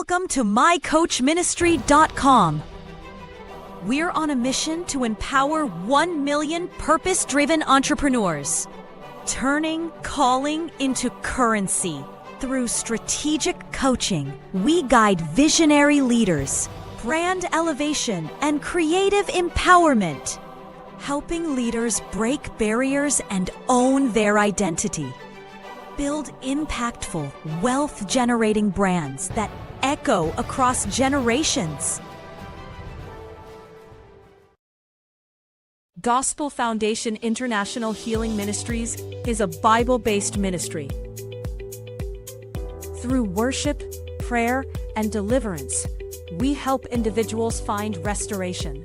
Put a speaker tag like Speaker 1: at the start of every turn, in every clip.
Speaker 1: Welcome to mycoachministry.com. We're on a mission to empower 1 million purpose-driven entrepreneurs, turning calling into currency. Through strategic coaching, we guide visionary leaders, brand elevation, and creative empowerment, helping leaders break barriers and own their identity. Build impactful, wealth-generating brands that echo across generations. Gospel Foundation International Healing Ministries is a Bible-based ministry. Through worship, prayer, and deliverance, we help individuals find restoration.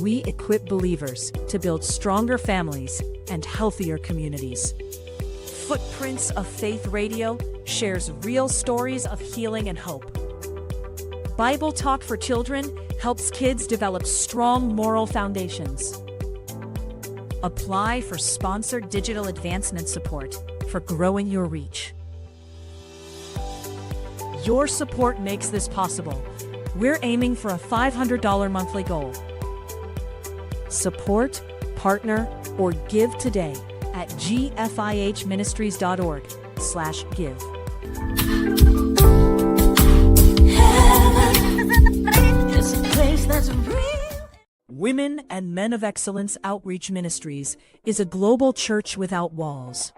Speaker 1: We equip believers to build stronger families and healthier communities. Footprints of Faith Radio shares real stories of healing and hope. Bible Talk for Children helps kids develop strong moral foundations. Apply for sponsored digital advancement support for growing your reach. Your support makes this possible. We're aiming for a $500 monthly goal. Support, partner, or give today at gfihministries.org/give. It's a place that's real. Women and Men of Excellence Outreach Ministries is a global church without walls.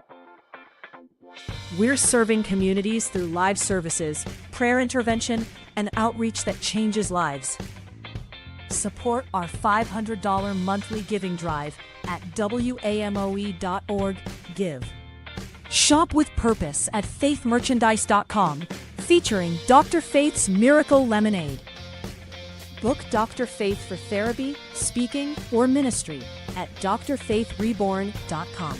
Speaker 1: We're serving communities through live services, prayer intervention, and outreach that changes lives. Support our $500 monthly giving drive at wamoe.org/give. Shop with purpose at faithmerchandise.com, featuring Dr. Faith's Miracle Lemonade. Book Dr. Faith for therapy, speaking, or ministry at drfaithreborn.com.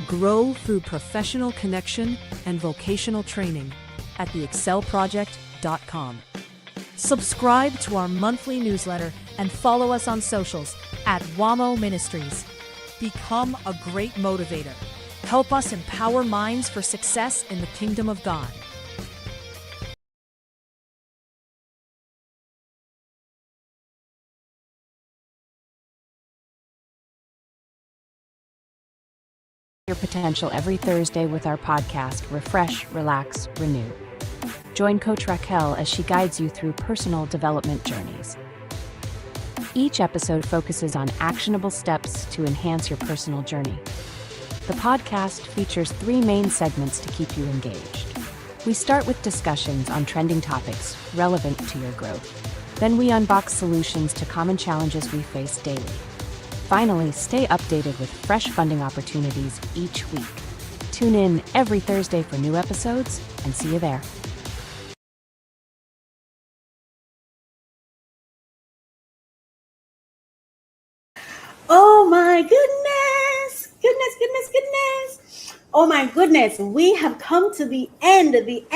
Speaker 1: Grow through professional connection and vocational training at theexcelproject.com. Subscribe to our monthly newsletter and follow us on socials at WAMO Ministries. Become a great motivator. Help us empower minds for success in the kingdom of God.
Speaker 2: Your potential every Thursday with our podcast, Refresh, Relax, Renew. Join Coach Racquel as she guides you through personal development journeys. Each episode focuses on actionable steps to enhance your personal journey. The podcast features 3 main segments to keep you engaged. We start with discussions on trending topics relevant to your growth. Then we unbox solutions to common challenges we face daily. Finally, stay updated with fresh funding opportunities each week. Tune in every Thursday for new episodes, and see you there.
Speaker 3: Oh my goodness. Oh my goodness. We have come to the end. We've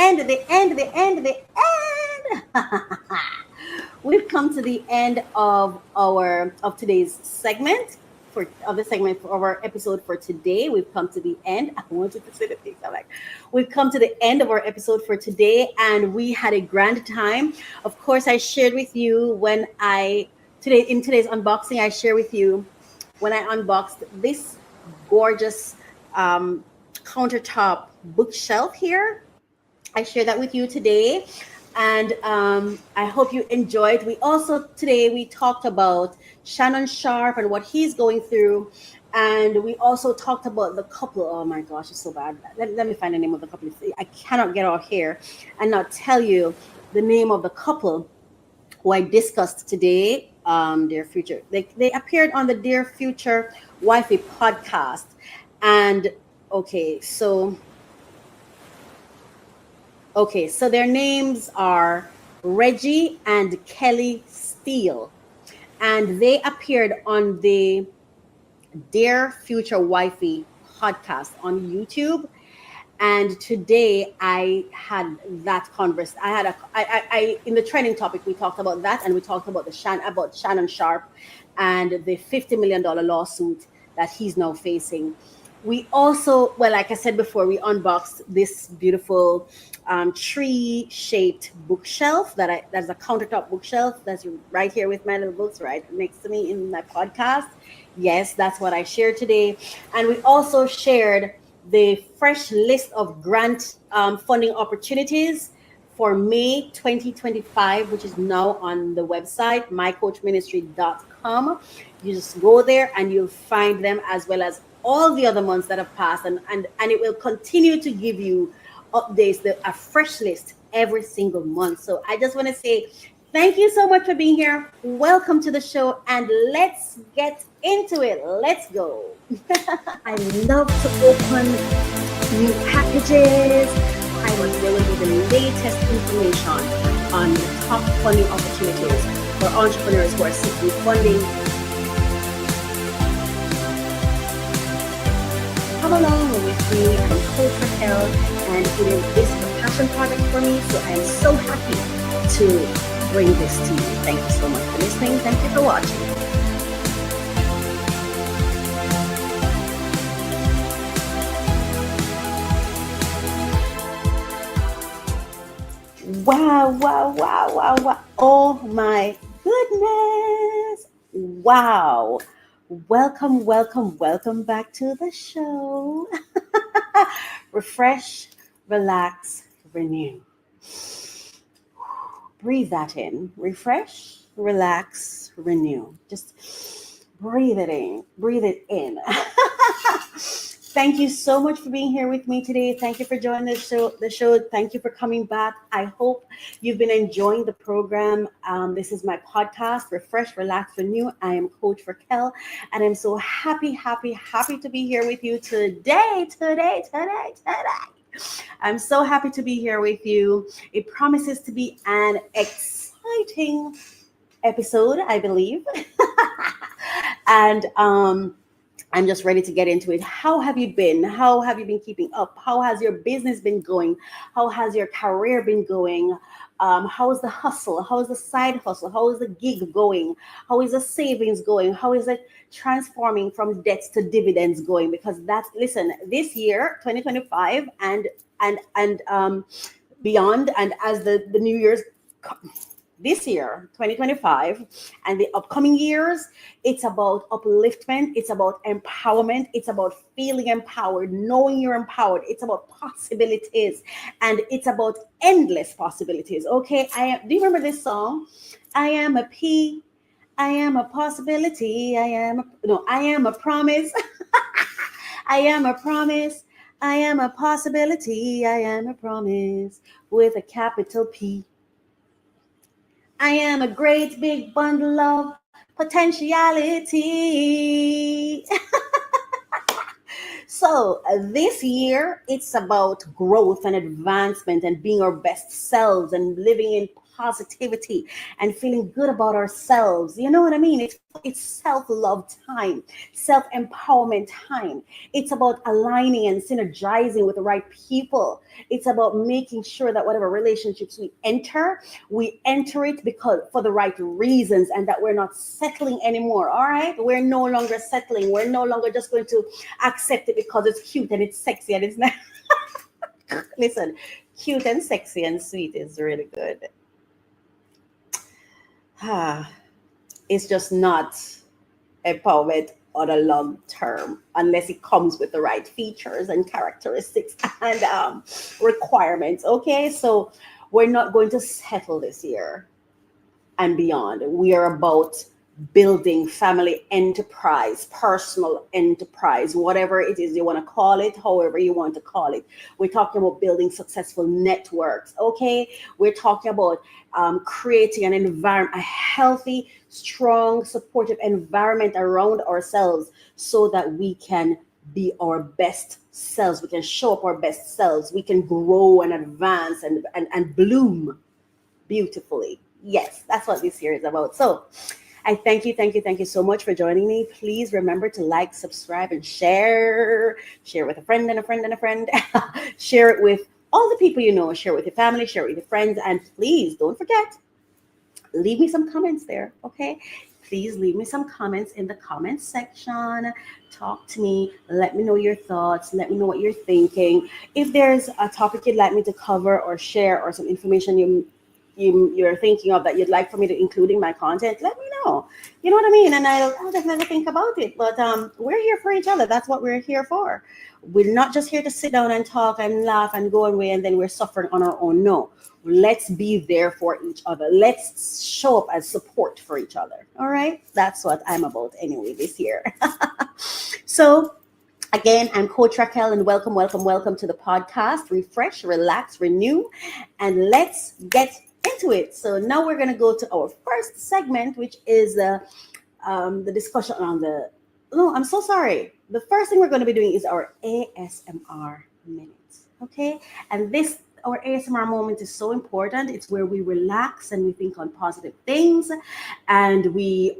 Speaker 3: come to the end of today's segment for our episode for today. We've come to the end. I want you to say the things I like. We've come to the end of our episode for today, and we had a grand time. Of course, I shared with you in today's unboxing, I share with you when I unboxed this gorgeous countertop bookshelf here. I shared that with you today, and I hope you enjoyed. We talked about Shannon Sharpe and what he's going through, and we also talked about the couple. Oh my gosh, it's so bad. Let me find the name of the couple. I cannot get out here and not tell you the name of the couple who I discussed today. Dear Future. They appeared on the Dear Future Wifey podcast. And so their names are Reggie and Kelly Steele. And they appeared on the Dear Future Wifey podcast on YouTube. And today I had that conversation. I in the trending topic, we talked about that, and we talked about Shannon Sharpe and the $50 million lawsuit that he's now facing. We also, like I said before, we unboxed this beautiful tree-shaped bookshelf that's a countertop bookshelf that's right here with my little books right next to me in my podcast. Yes, that's what I shared today. And we also shared the fresh list of grant funding opportunities for May 2025, which is now on the website, mycoachministry.com. You just go there and you'll find them, as well as all the other months that have passed. And it will continue to give you updates, a fresh list every single month. So I just want to say thank you so much for being here. Welcome to the show, and let's get into it. Let's go. I love to open new packages. There will be the latest information on the top funding opportunities for entrepreneurs who are seeking funding. Come along with me. I'm Coach Racquel, and this is a passion project for me. So I'm so happy to bring this to you. Thank you so much for listening. Thank you for watching. Wow. Oh my goodness. Wow. Welcome back to the show. Refresh, relax, renew. Breathe that in. Refresh, relax, renew. Just breathe it in. Breathe it in. Thank you so much for being here with me today. Thank you for joining the show. Thank you for coming back. I hope you've been enjoying the program. This is my podcast, Refresh, Relax, Renew. I am Coach Racquel, and I'm so happy to be here with you today. I'm so happy to be here with you. It promises to be an exciting episode, I believe. And I'm just ready to get into it. How have you been? How have you been keeping up? How has your business been going? How has your career been going? How is the hustle? How is the side hustle? How is the gig going? How is the savings going? How is it transforming from debts to dividends going? Because listen, this year, 2025 and beyond, and as the New Year's this year, 2025, and the upcoming years, it's about upliftment. It's about empowerment. It's about feeling empowered, knowing you're empowered. It's about possibilities, and it's about endless possibilities. Okay, do you remember this song? I am a P. I am a possibility. I am a promise. I am a promise. I am a possibility. I am a promise with a capital P. I am a great big bundle of potentiality. So this year, it's about growth and advancement and being our best selves and living in positivity and feeling good about ourselves. You know what I mean? It's self-love time, self-empowerment time. It's about aligning and synergizing with the right people. It's about making sure that whatever relationships we enter it because for the right reasons, and that we're not settling anymore. All right, we're no longer settling. We're no longer just going to accept it because it's cute and it's sexy and it's not. Listen, cute and sexy and sweet is really good. It's just not empowerment on a long term unless it comes with the right features and characteristics and requirements. Okay, so we're not going to settle this year and beyond. We are about building family enterprise, personal enterprise, whatever it is you want to call it, however you want to call it. We're talking about building successful networks. Okay, we're talking about creating an environment, a healthy, strong, supportive environment around ourselves so that we can be our best selves. We can show up our best selves. We can grow and advance and bloom beautifully. Yes, that's what this year is about. So I thank you so much for joining me. Please remember to like, subscribe, and share. Share with a friend and a friend and a friend. Share it with all the people you know. Share it with your family. Share it with your friends. And please don't forget, leave me some comments there. Okay. please leave me some comments in the comments section. Talk to me. Let me know your thoughts. Let me know what you're thinking. If there's a topic you'd like me to cover or share, or some information you're thinking of that you'd like for me to include in my content, let me know. You know what I mean? And I'll definitely think about it. But we're here for each other. That's what we're here for. We're not just here to sit down and talk and laugh and go away and then we're suffering on our own. No, let's be there for each other. Let's show up as support for each other. All right? That's what I'm about anyway this year. So again, I'm Coach Racquel, and welcome to the podcast. Refresh, relax, renew, and let's get into it. So now we're going to go to our first segment, which is the discussion on the... No, I'm so sorry. The first thing we're going to be doing is our ASMR minutes. Okay? And our ASMR moment is so important. It's where we relax and we think on positive things and we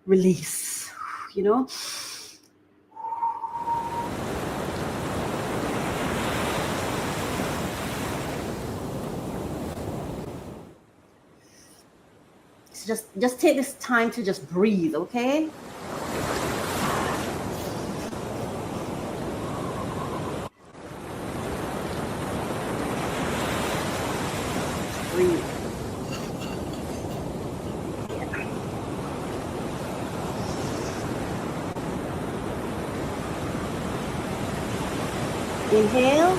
Speaker 3: release, you know? So just take this time to just breathe, okay? Breathe. Yeah. Inhale.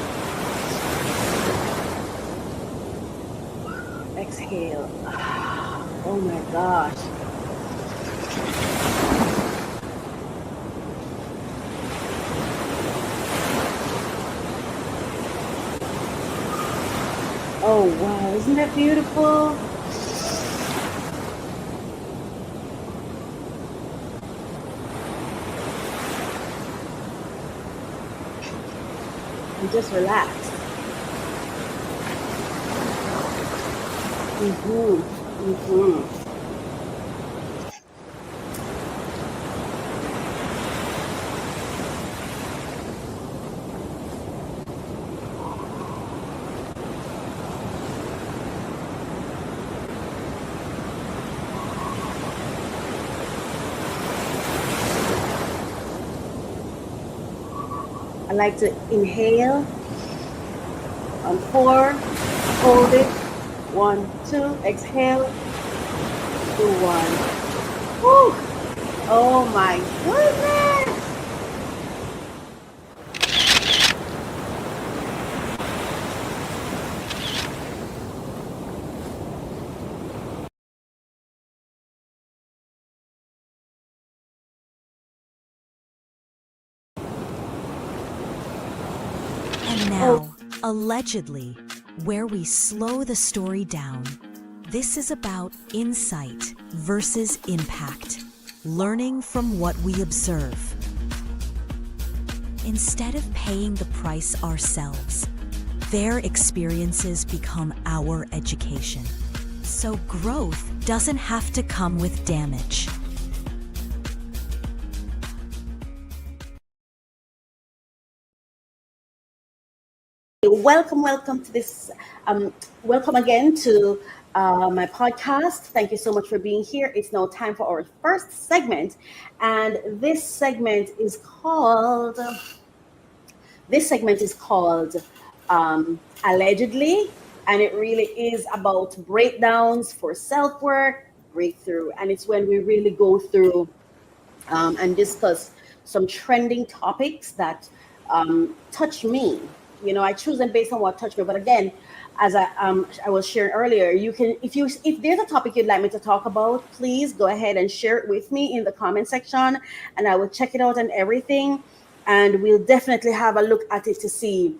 Speaker 3: Exhale. Oh my gosh. Oh wow, isn't that beautiful? And just relax. I like to inhale on 4, hold it, 1, 2, exhale, 2, 1. Woo! Oh my goodness!
Speaker 1: And now, allegedly, where we slow the story down. This is about insight versus impact, learning from what we observe. Instead of paying the price ourselves, their experiences become our education. So growth doesn't have to come with damage.
Speaker 3: Welcome to this. Welcome again to my podcast. Thank you so much for being here. It's now time for our first segment, and this segment is called Allegedly, and it really is about breakdowns for self-work, breakthrough, and it's when we really go through and discuss some trending topics that touch me. You know, I choose them based on what touched me. But again, as I was sharing earlier, you can, if there's a topic you'd like me to talk about, please go ahead and share it with me in the comment section, and I will check it out and everything, and we'll definitely have a look at it to see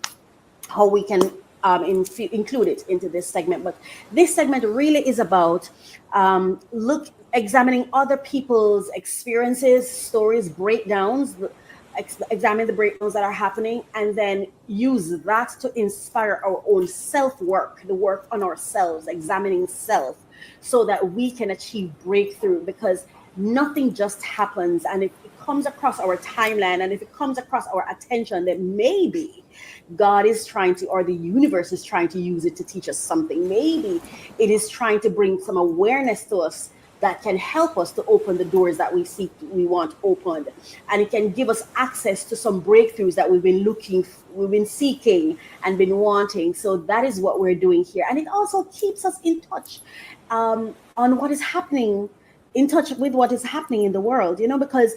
Speaker 3: how we can include it into this segment. But this segment really is about examining other people's experiences, stories, breakdowns. Examine the breakdowns that are happening, and then use that to inspire our own self-work, the work on ourselves, examining self, so that we can achieve breakthrough. Because nothing just happens, and if it comes across our timeline, and if it comes across our attention, then maybe God is trying to, or the universe is trying to use it to teach us something. Maybe it is trying to bring some awareness to us that can help us to open the doors that we want opened, and it can give us access to some breakthroughs that we've been seeking and been wanting. So that is what we're doing here, and it also keeps us in touch on what is happening, in touch with what is happening in the world, because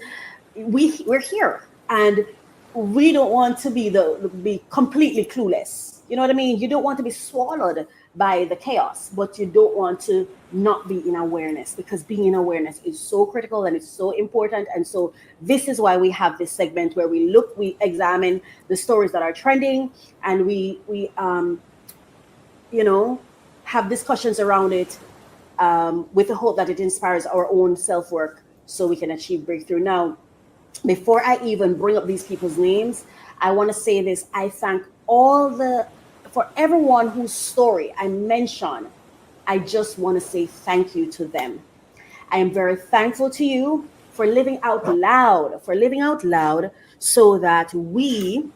Speaker 3: we're here, and we don't want to be completely clueless. You know what I mean? You don't want to be swallowed by the chaos, but you don't want to not be in awareness, because being in awareness is so critical and it's so important. And so this is why we have this segment where we examine the stories that are trending, and we have discussions around it, with the hope that it inspires our own self-work so we can achieve breakthrough. Now, before I even bring up these people's names, I want to say this. I thank for everyone whose story I mentioned. I just want to say thank you to them. I am very thankful to you for living out loud, so that we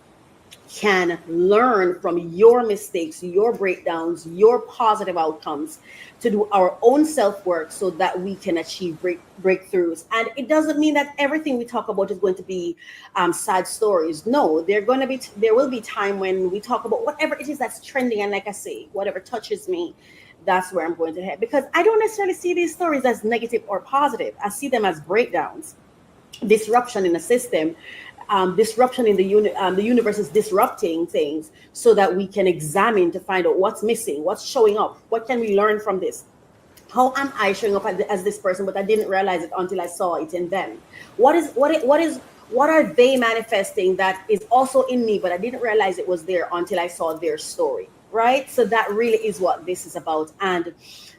Speaker 3: can learn from your mistakes, your breakdowns, your positive outcomes, to do our own self-work so that we can achieve breakthroughs. And it doesn't mean that everything we talk about is going to be sad stories. No, there will be time when we talk about whatever it is that's trending. And like I say, whatever touches me, that's where I'm going to head, because I don't necessarily see these stories as negative or positive. I see them as breakdowns, disruption in the system. Disruption in the universe is disrupting things so that we can examine to find out what's missing, what's showing up, what can we learn from this. How am I showing up as this person, but I didn't realize it until I saw it in them? What are they manifesting that is also in me, but I didn't realize it was there until I saw their story, right? So that really is what this is about. And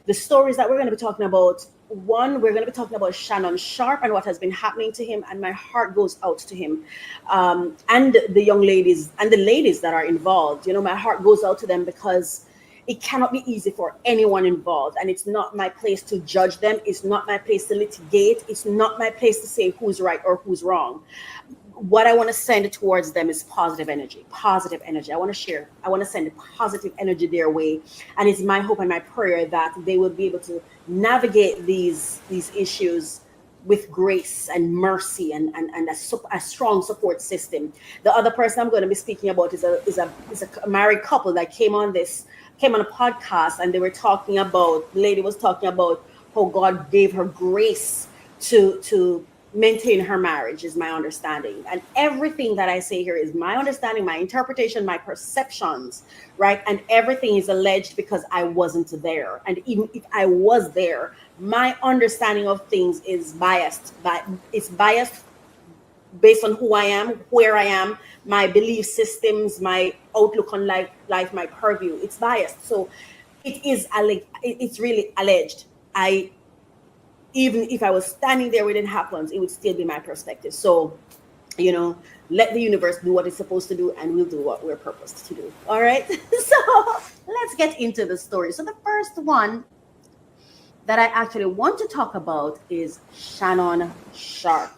Speaker 3: the stories that we're going to be talking about, we're going to be talking about Shannon Sharpe and what has been happening to him, and my heart goes out to him, and the young ladies and the ladies that are involved. My heart goes out to them, because it cannot be easy for anyone involved, and it's not my place to judge them. It's not my place to litigate. It's not my place to say who's right or who's wrong. What I want to send towards them is positive energy. I want to send positive energy their way. And it's my hope and my prayer that they will be able to navigate these issues with grace and mercy and a strong support system. The other person I'm going to be speaking about is a married couple that came on a podcast, and the lady was talking about how God gave her grace to maintain her marriage, is my understanding. And everything that I say here is my understanding, my interpretation, my perceptions, right? And everything is alleged because I wasn't there. And even if I was there, my understanding of things is biased. It's biased based on who I am, where I am, my belief systems, my outlook on life, my purview. It's biased. So it's really alleged. Even if I was standing there when it happens, it would still be my perspective. So, let the universe do what it's supposed to do, and we'll do what we're purposed to do. All right. So let's get into the story. So the first one that I actually want to talk about is Shannon Sharpe.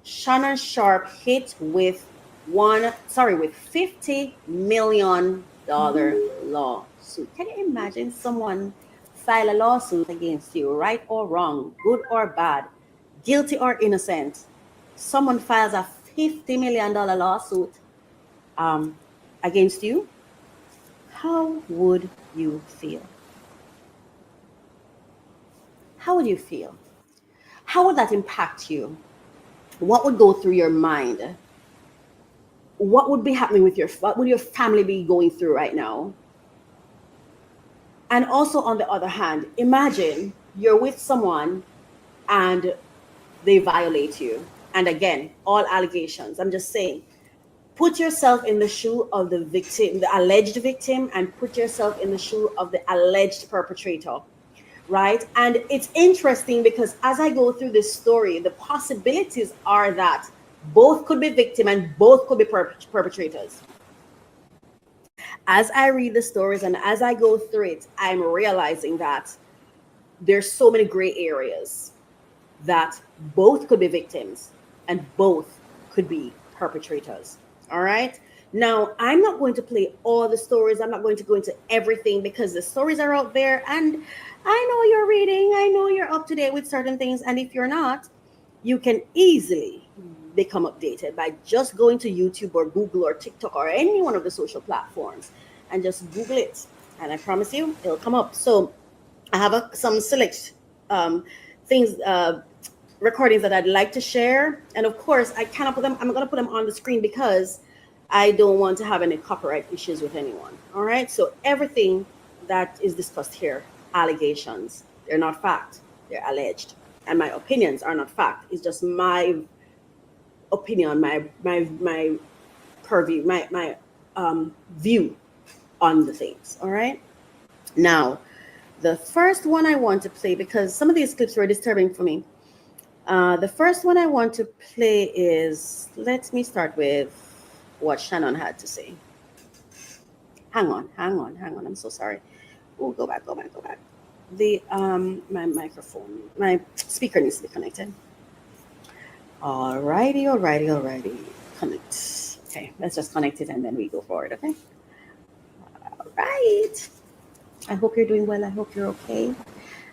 Speaker 3: Shannon Sharpe hit with $50 million lawsuit. Can you imagine someone file a lawsuit against you, right or wrong, good or bad, guilty or innocent? Someone files a $50 million lawsuit against you. How would you feel? How would you feel? How would that impact you? What would go through your mind? What would be happening what would your family be going through right now? And also, on the other hand, imagine you're with someone and they violate you. And again, all allegations. I'm just saying, put yourself in the shoe of the victim, the alleged victim, and put yourself in the shoe of the alleged perpetrator, right? And it's interesting because as I go through this story, the possibilities are that both could be victim and both could be perpetrators. As I read the stories and as I go through it, I'm realizing that there's so many gray areas, that both could be victims and both could be perpetrators. All right. Now, I'm not going to play all the stories. I'm not going to go into everything because the stories are out there. And I know you're reading. I know you're up to date with certain things. And if you're not, you can easily become updated by just going to YouTube or Google or TikTok or any one of the social platforms and just Google it. And I promise you, it'll come up. So I have some select things, recordings that I'd like to share. And of course, I cannot put them, I'm going to put them on the screen because I don't want to have any copyright issues with anyone. All right. So everything that is discussed here, allegations, they're not fact, they're alleged. And my opinions are not fact. It's just my opinion, my purview, my view on the things. All right. Now, the first one I want to play, because some of these clips were disturbing for me. The first one I want to play is, let me start with what Shannon had to say. Hang on. I'm so sorry. Oh, go back. The my microphone, my speaker needs to be connected. Alrighty. Connect. Okay, let's just connect it and then we go forward, okay? All right. I hope you're doing well. I hope you're okay.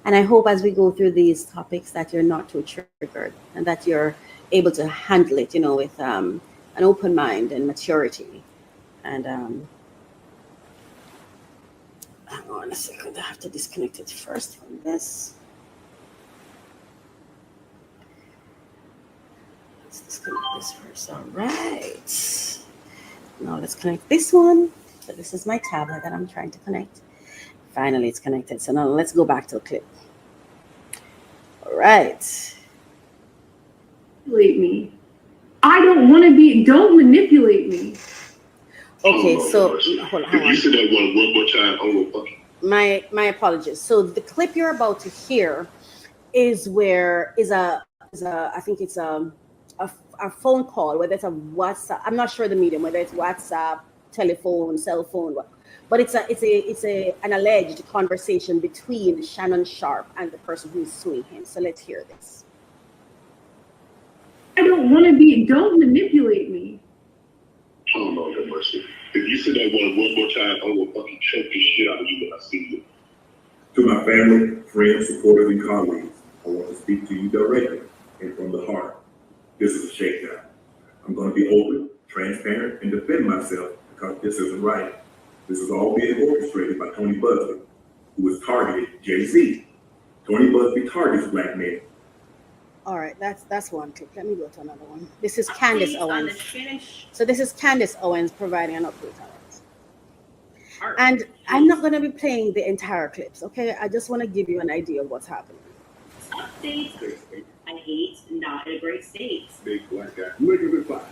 Speaker 3: And I hope as we go through these topics that you're not too triggered and that you're able to handle it, with an open mind and maturity. And hang on a second. I have to disconnect it first from this. Let's disconnect this first. All right. Now let's connect this one. So this is my tablet that I'm trying to connect. Finally, it's connected. So now let's go back to the clip. All right.
Speaker 4: Manipulate me. I don't want to be. Don't manipulate me.
Speaker 3: Okay, so hold on.
Speaker 5: If you said that one more time, I will fuck you.
Speaker 3: My apologies. So the clip you're about to hear is I think it's a phone call, whether it's a WhatsApp. I'm not sure the medium, whether it's WhatsApp, telephone, cell phone, but it's an alleged conversation between Shannon Sharpe and the person who is suing him. So let's hear this.
Speaker 4: I don't want to be. Don't manipulate me.
Speaker 5: Oh, Lord have mercy. If you said that one more time, I will fucking choke the shit out of you when I see you.
Speaker 6: To my family, friends, supporters, and colleagues, I want to speak to you directly and from the heart. This is a shakedown. I'm going to be open, transparent, and defend myself because this isn't right. This is all being orchestrated by Tony Busby, who has targeted Jay-Z. Tony Busby targets black men.
Speaker 3: All right, that's one clip. Let me go to another one. This is Candace Owens. So this is Candace Owens providing an update on it. And I'm not going to be playing the entire clips, okay? I just want to give you an idea of what's happening.
Speaker 7: States, I hate, not in a great state.
Speaker 6: Big black guy, living with fire.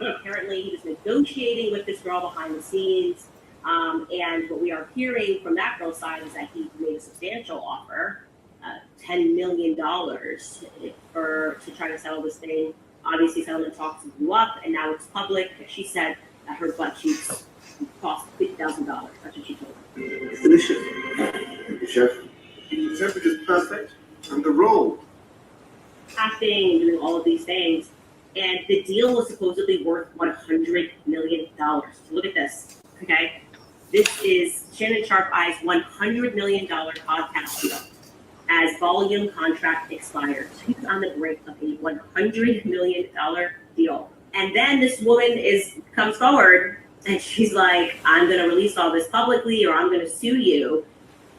Speaker 7: Apparently, he was negotiating with this girl behind the scenes. And what we are hearing from that girl's side is that he made a substantial offer, $10 million to try to settle this thing. Obviously, settlement talks blew up, and now it's public. She said that her butt cheeks cost $50,000. That's what she told me.
Speaker 8: Delicious. Thank you, chef. The temperature's perfect. And the roll.
Speaker 7: Acting and doing all of these things. And the deal was supposedly worth $100 million. So look at this, okay? This is Shannon Sharpe Eye's $100 million podcast deal as volume contract expires. He's on the brink of a $100 million deal. And then this woman comes forward and she's like, I'm going to release all this publicly or I'm going to sue you.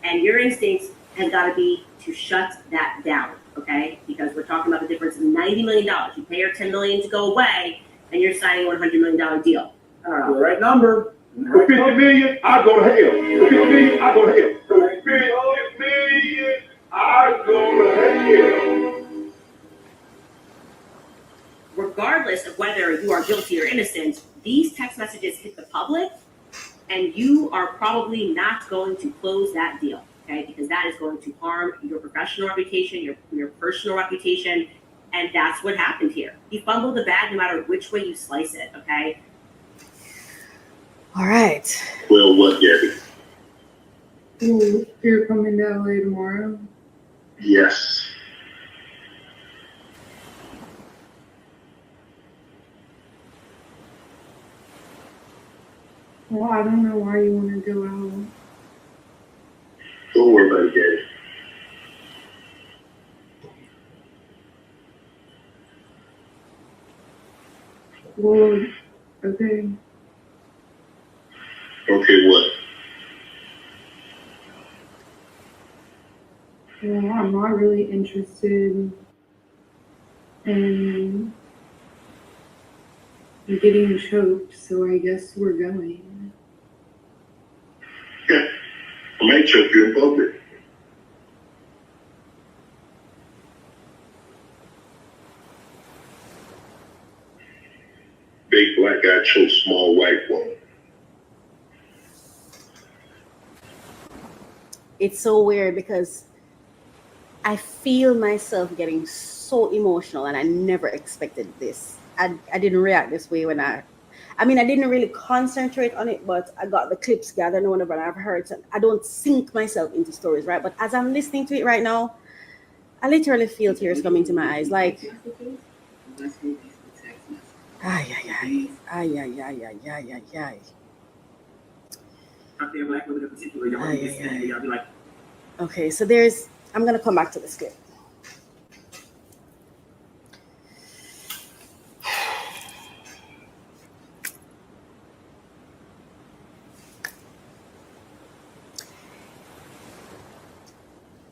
Speaker 7: And your instincts has got to be to shut that down, okay? Because we're talking about the difference of $90 million. You pay her $10 million to go away and you're signing a $100 million deal.
Speaker 8: The right number.
Speaker 6: For 50 million, I go to hell. For 50 million, I go to hell. For 50 million, I go to hell.
Speaker 7: Regardless of whether you are guilty or innocent, these text messages hit the public and you are probably not going to close that deal, okay? Because that is going to harm your professional reputation, your personal reputation, and that's what happened here. You fumbled the bag no matter which way you slice it, okay?
Speaker 3: All right.
Speaker 5: Well, what, Gabby?
Speaker 4: Ooh, you're coming to LA tomorrow?
Speaker 5: Yes.
Speaker 4: Well, I don't know why you want to go out.
Speaker 5: Don't worry about it, Daddy.
Speaker 4: Well, okay.
Speaker 5: Okay, what?
Speaker 4: Well, I'm not really interested in getting choked, so I guess we're going.
Speaker 5: Yeah. I might choke you in public. Big black guy chokes small white woman.
Speaker 3: It's so weird because I feel myself getting so emotional, and I never expected this. I didn't react this way when I mean, I didn't really concentrate on it, but I got the clips gathered whenever I've heard. So I don't sink myself into stories, right? But as I'm listening to it right now, I literally feel tears coming to my eyes. Like, ay, ay, ay, ay, ay, ay, ay, ay, ay, ay.
Speaker 8: Out there, black women in particular, y'all
Speaker 3: Ay,
Speaker 8: be
Speaker 3: ay,
Speaker 8: standing,
Speaker 3: ay.
Speaker 8: y'all be like,
Speaker 3: Okay, so I'm going to come back to the script.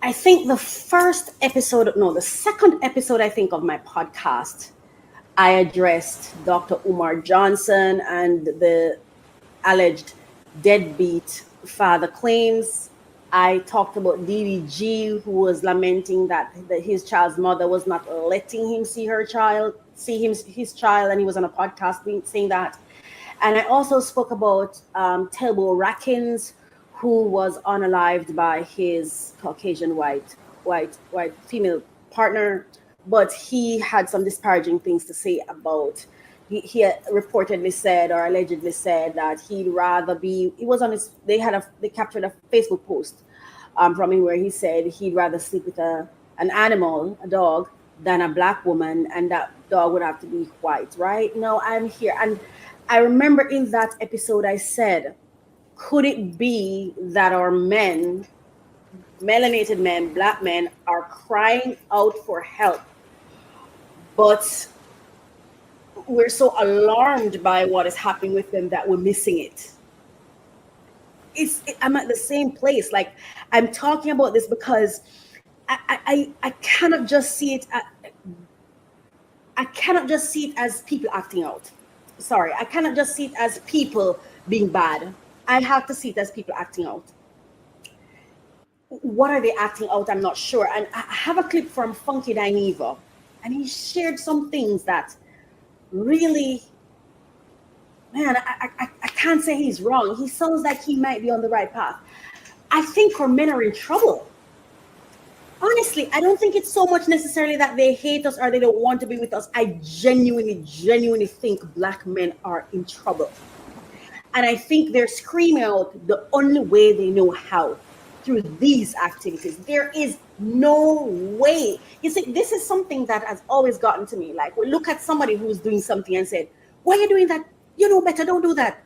Speaker 3: I think the second episode, I think, of my podcast, I addressed Dr. Umar Johnson and the alleged deadbeat father claims. I talked about DDG, who was lamenting that his child's mother was not letting him see his child, and he was on a podcast saying that. And I also spoke about Telbo Rackins, who was unalived by his Caucasian white female partner, but he had some disparaging things to say about. He reportedly said or allegedly said that he'd rather be. It was on his. They captured a Facebook post from him where he said he'd rather sleep with an animal, a dog, than a black woman, and that dog would have to be white. Right? No, I'm here, and I remember in that episode I said, could it be that our men, melanated men, black men, are crying out for help, but we're so alarmed by what is happening with them that we're missing it? I'm at the same place. Like, I'm talking about this because I cannot just see it. I cannot just see it as people acting out. Sorry, I cannot just see it as people being bad. I have to see it as people acting out. What are they acting out? I'm not sure. And I have a clip from Funky Dineva, and he shared some things that really, man, I can't say he's wrong. He sounds like he might be on the right path. I think our men are in trouble. Honestly, I don't think it's so much necessarily that they hate us or they don't want to be with us. I genuinely think black men are in trouble. And I think they're screaming out the only way they know how, through these activities. There is no way. You see, this is something that has always gotten to me. Like, we look at somebody who's doing something and said, why are you doing that? You know better, don't do that.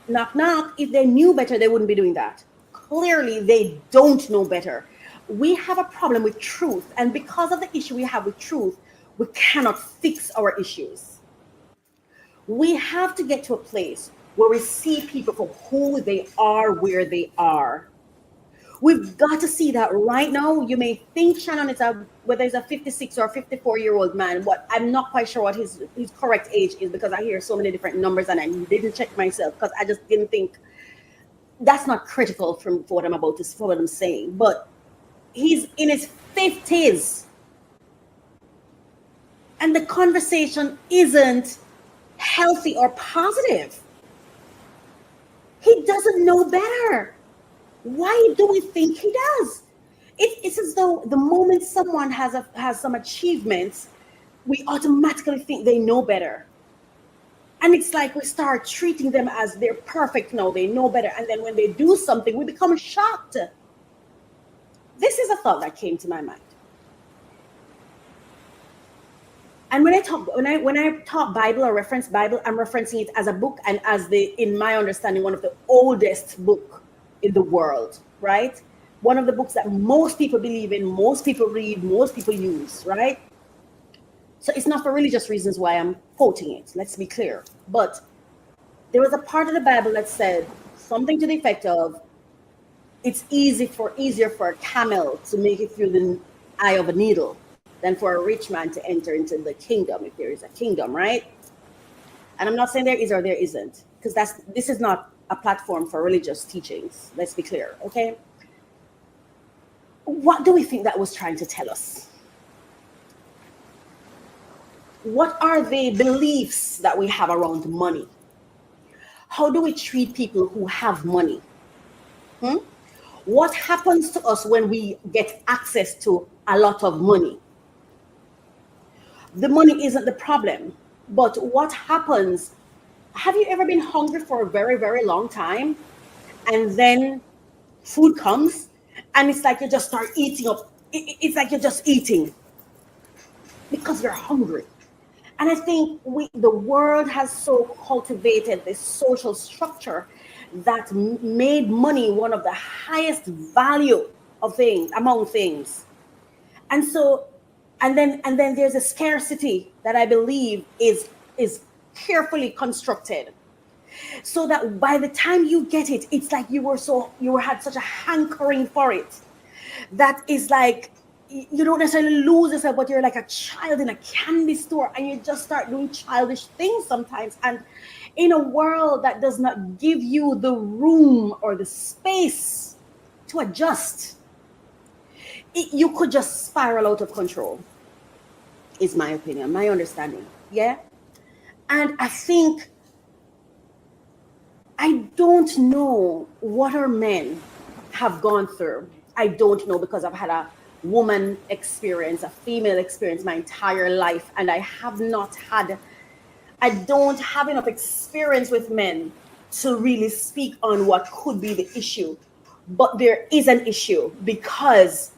Speaker 3: Knock, knock. If they knew better, they wouldn't be doing that. Clearly, they don't know better. We have a problem with truth. And because of the issue we have with truth, we cannot fix our issues. We have to get to a place where we see people for who they are, where they are. We've got to see that right now. You may think Shannon is whether he's a 56 or 54-year-old man. What I'm not quite sure what his correct age is, because I hear so many different numbers and I didn't check myself because I just didn't think that's not critical for what I'm about to, for what I'm saying. But he's in his 50s, and the conversation isn't healthy or positive. He doesn't know better. Why do we think he does? It's as though the moment someone has some achievements, we automatically think they know better. And it's like we start treating them as they're perfect now, they know better. And then when they do something, we become shocked. This is a thought that came to my mind. And when I talk Bible or reference Bible, I'm referencing it as a book and as in my understanding, one of the oldest book in the world, right? One of the books that most people believe in, most people read, most people use, right? So it's not for religious reasons why I'm quoting it. Let's be clear. But there was a part of the Bible that said something to the effect of, it's easier for a camel to make it through the eye of a needle than for a rich man to enter into the kingdom, if there is a kingdom, right? And I'm not saying there is or there isn't, because this is not a platform for religious teachings. Let's be clear, okay? What do we think that was trying to tell us? What are the beliefs that we have around money? How do we treat people who have money? What happens to us when we get access to a lot of money? The money isn't the problem, but what happens? Have you ever been hungry for a very, very long time, and then food comes and it's like you just start eating up? It's like you're just eating because you're hungry. And I think the world has so cultivated this social structure that made money one of the highest value of things among things. And so, and then there's a scarcity that I believe is carefully constructed, so that by the time you get it, it's like you had such a hankering for it that is like, you don't necessarily lose yourself, but you're like a child in a candy store and you just start doing childish things sometimes. And in a world that does not give you the room or the space to adjust, you could just spiral out of control, is my opinion, my understanding. Yeah. And I think, I don't know what our men have gone through. I don't know, because I've had a woman experience, a female experience my entire life, and I don't have enough experience with men to really speak on what could be the issue. But there is an issue, because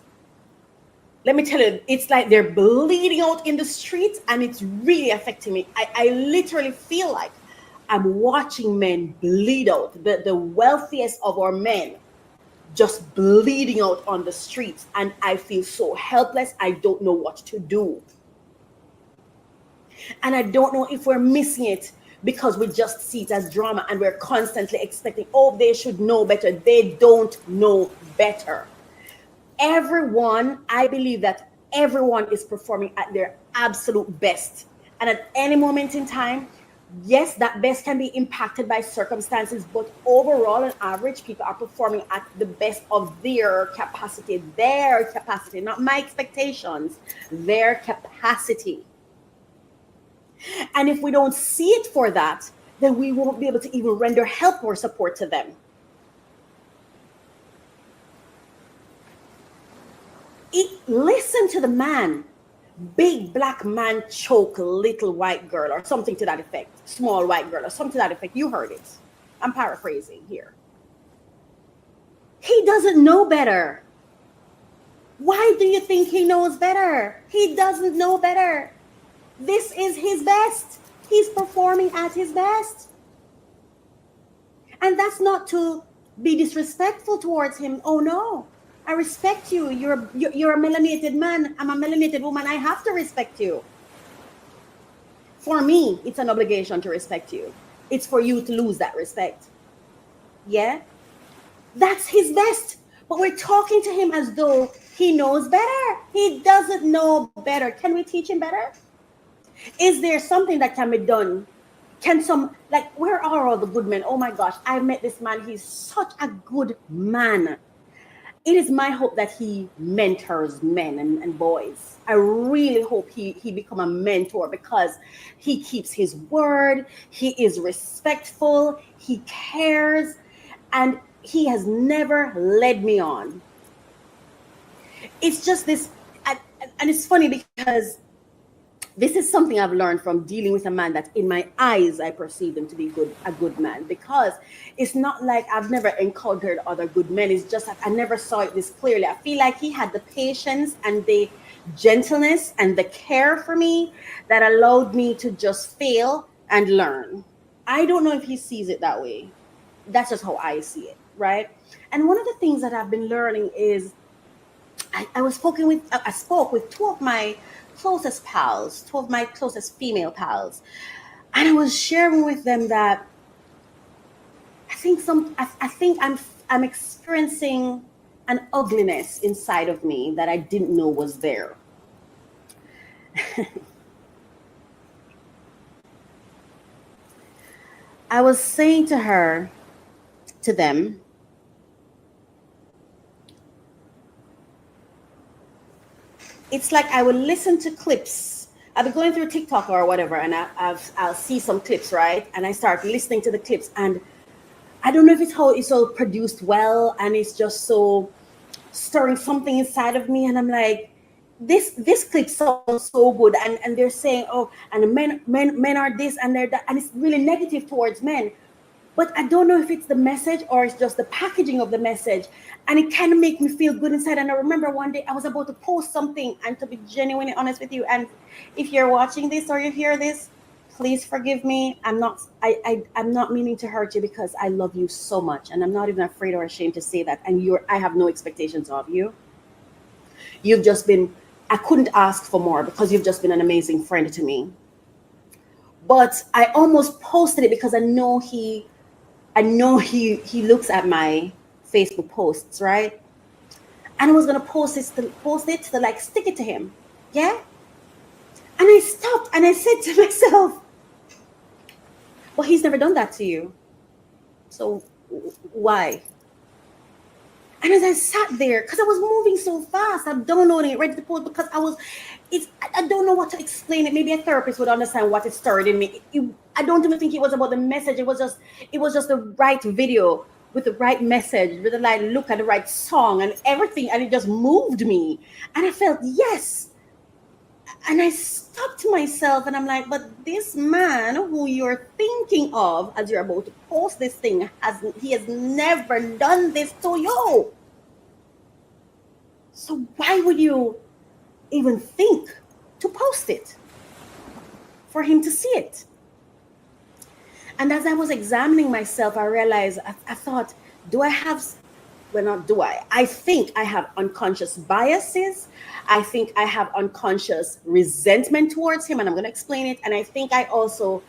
Speaker 3: let me tell you, it's like they're bleeding out in the streets, and it's really affecting me. I literally feel like I'm watching men bleed out, the wealthiest of our men just bleeding out on the streets, and I feel so helpless. I don't know what to do. And I don't know if we're missing it because we just see it as drama and we're constantly expecting, oh, they should know better. They don't know better. I believe that everyone is performing at their absolute best. And at any moment in time, yes, that best can be impacted by circumstances, but overall, on average, people are performing at the best of their capacity, not my expectations, their capacity. And if we don't see it for that, then we won't be able to even render help or support to them. Listen to the man. Big black man choke little white girl, or something to that effect. Small white girl, or something to that effect. You heard it. I'm paraphrasing here. He doesn't know better. Why do you think he knows better? He doesn't know better. This is his best. He's performing at his best. And that's not to be disrespectful towards him. Oh no. I respect you. You're a melanated man. I'm a melanated woman. I have to respect you. For me, it's an obligation to respect you. It's for you to lose that respect. Yeah? That's his best. But we're talking to him as though he knows better. He doesn't know better. Can we teach him better? Is there something that can be done? Where are all the good men? Oh my gosh, I met this man. He's such a good man. It is my hope that he mentors men and boys. I really hope he become a mentor, because he keeps his word. He is respectful. He cares. And he has never led me on. It's just this, and it's funny because this is something I've learned from dealing with a man that in my eyes, I perceive him to be a good man, because it's not like I've never encountered other good men. It's just that I never saw it this clearly. I feel like he had the patience and the gentleness and the care for me that allowed me to just fail and learn. I don't know if he sees it that way. That's just how I see it, right? And one of the things that I've been learning is I spoke with two of my closest pals, two of my closest female pals, and I was sharing with them that I think I'm experiencing an ugliness inside of me that I didn't know was there. I was saying to them, it's like I will listen to clips. I'll be going through TikTok or whatever, and I'll see some clips, right? And I start listening to the clips, and I don't know if it's how it's all produced well, and it's just so stirring something inside of me, and I'm like, this clip sounds so good, and they're saying, oh, and men are this and they're that, and it's really negative towards men. But I don't know if it's the message or it's just the packaging of the message. And it kind of make me feel good inside. And I remember one day I was about to post something, and to be genuinely honest with you, and if you're watching this or you hear this, please forgive me. I'm not meaning to hurt you, because I love you so much. And I'm not even afraid or ashamed to say that. And I have no expectations of you. You've just been, I couldn't ask for more, because you've just been an amazing friend to me. But I almost posted it because I know he looks at my Facebook posts, right? And I was gonna post it to like stick it to him, yeah. And I stopped and I said to myself, "Well, he's never done that to you, so why?" And as I sat there, because I was moving so fast, I'm downloading it, ready to post, because I don't know what to explain it. Maybe a therapist would understand what it stirred in me. I don't even think it was about the message. It was just the right video with the right message, with the right look and the right song and everything. And it just moved me. And I felt, yes. And I stopped to myself and I'm like, but this man who you're thinking of as you're about to post this thing, he has never done this to you. So why would you even think to post it for him to see it? And as I was examining myself, I realized, I thought, I think I have unconscious biases. I think I have unconscious resentment towards him, and I'm going to explain it. And I think I also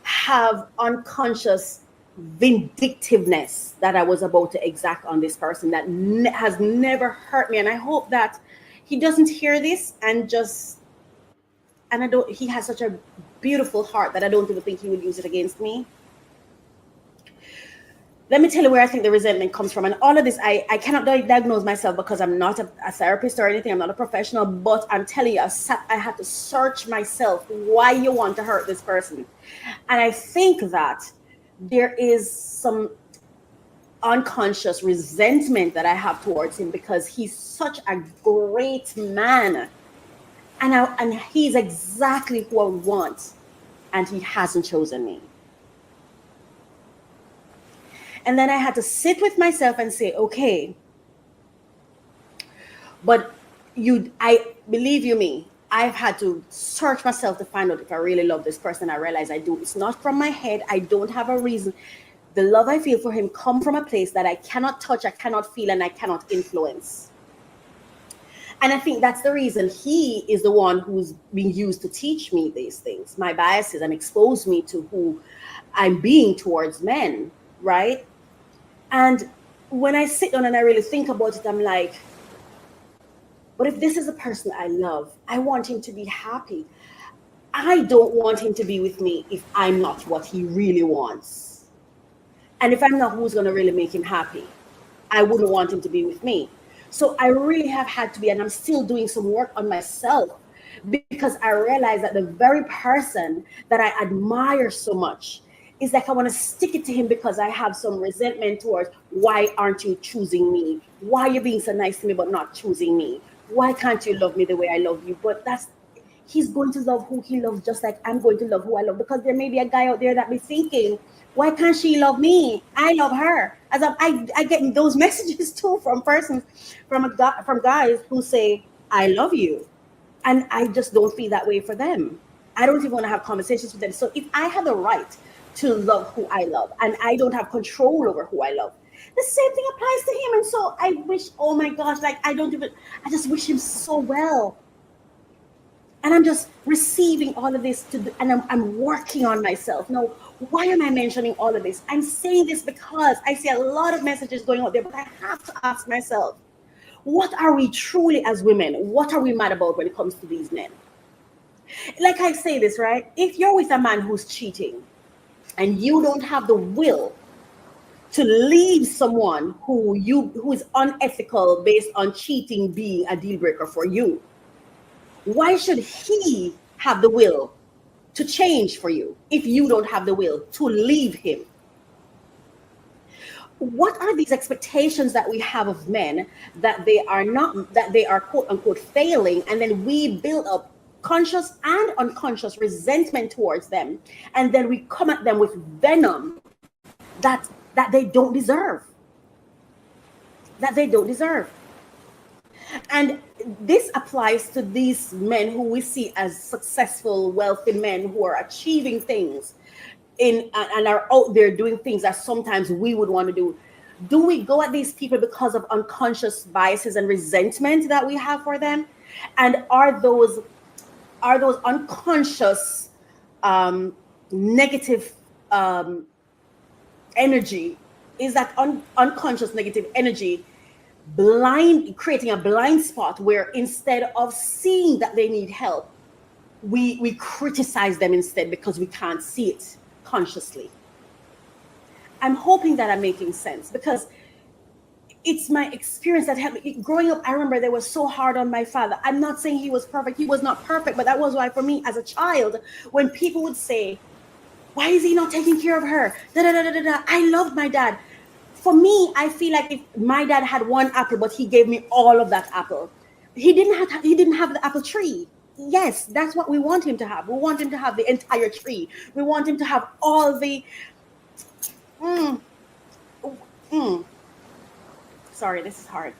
Speaker 3: have unconscious vindictiveness that I was about to exact on this person that has never hurt me. And I hope that he doesn't hear this he has such a beautiful heart that I don't even think he would use it against me. Let me tell you where I think the resentment comes from. And all of this, I cannot diagnose myself because I'm not a therapist or anything. I'm not a professional, but I'm telling you, I had to search myself why you want to hurt this person. And I think that there is some unconscious resentment that I have towards him because he's such a great man. And he's exactly who I want. And he hasn't chosen me. And then I had to sit with myself and say, okay, but believe you me, I've had to search myself to find out if I really love this person. I realize I do. It's not from my head. I don't have a reason. The love I feel for him comes from a place that I cannot touch, I cannot feel, and I cannot influence. And I think that's the reason he is the one who's being used to teach me these things, my biases, and expose me to who I'm being towards men, right? And when I sit down and I really think about it, I'm like, but if this is a person I love, I want him to be happy. I don't want him to be with me if I'm not what he really wants. And if I'm not who's going to really make him happy, I wouldn't want him to be with me. So I really have had to be, and I'm still doing some work on myself, because I realize that the very person that I admire so much is like, I want to stick it to him because I have some resentment towards, why aren't you choosing me? Why are you being so nice to me but not choosing me? Why can't you love me the way I love you? But he's going to love who he loves, just like I'm going to love who I love, because there may be a guy out there that be thinking, why can't she love me? I love her. As I get those messages too from guys who say, I love you. And I just don't feel that way for them. I don't even want to have conversations with them. So if I have the right to love who I love and I don't have control over who I love, the same thing applies to him. And so I wish, oh my gosh, like I just wish him so well. And I'm just receiving all of this and I'm working on myself. Now, why am I mentioning all of this? I'm saying this because I see a lot of messages going out there, but I have to ask myself, what are we truly as women? What are we mad about when it comes to these men? Like I say this, right? If you're with a man who's cheating and you don't have the will to leave someone who is unethical based on cheating being a deal breaker for you, why should he have the will to change for you if you don't have the will to leave him? What are these expectations that we have of men that they are quote unquote failing, and then we build up conscious and unconscious resentment towards them, and then we come at them with venom that they don't deserve. And this applies to these men who we see as successful, wealthy men who are achieving things and are out there doing things that sometimes we would want to do. Do we go at these people because of unconscious biases and resentment that we have for them? And are those unconscious negative energy, is that unconscious negative energy creating a blind spot where instead of seeing that they need help, we criticize them instead because we can't see it consciously? I'm hoping that I'm making sense, because it's my experience that helped me. Growing up, I remember they were so hard on my father. I'm not saying he was perfect. He was not perfect, but that was why for me as a child, when people would say, why is he not taking care of her? I loved my dad. For me, I feel like if my dad had one apple, but he gave me all of that apple, he didn't have the apple tree. Yes, that's what we want him to have. We want him to have the entire tree. We want him to have all the Sorry, this is hard.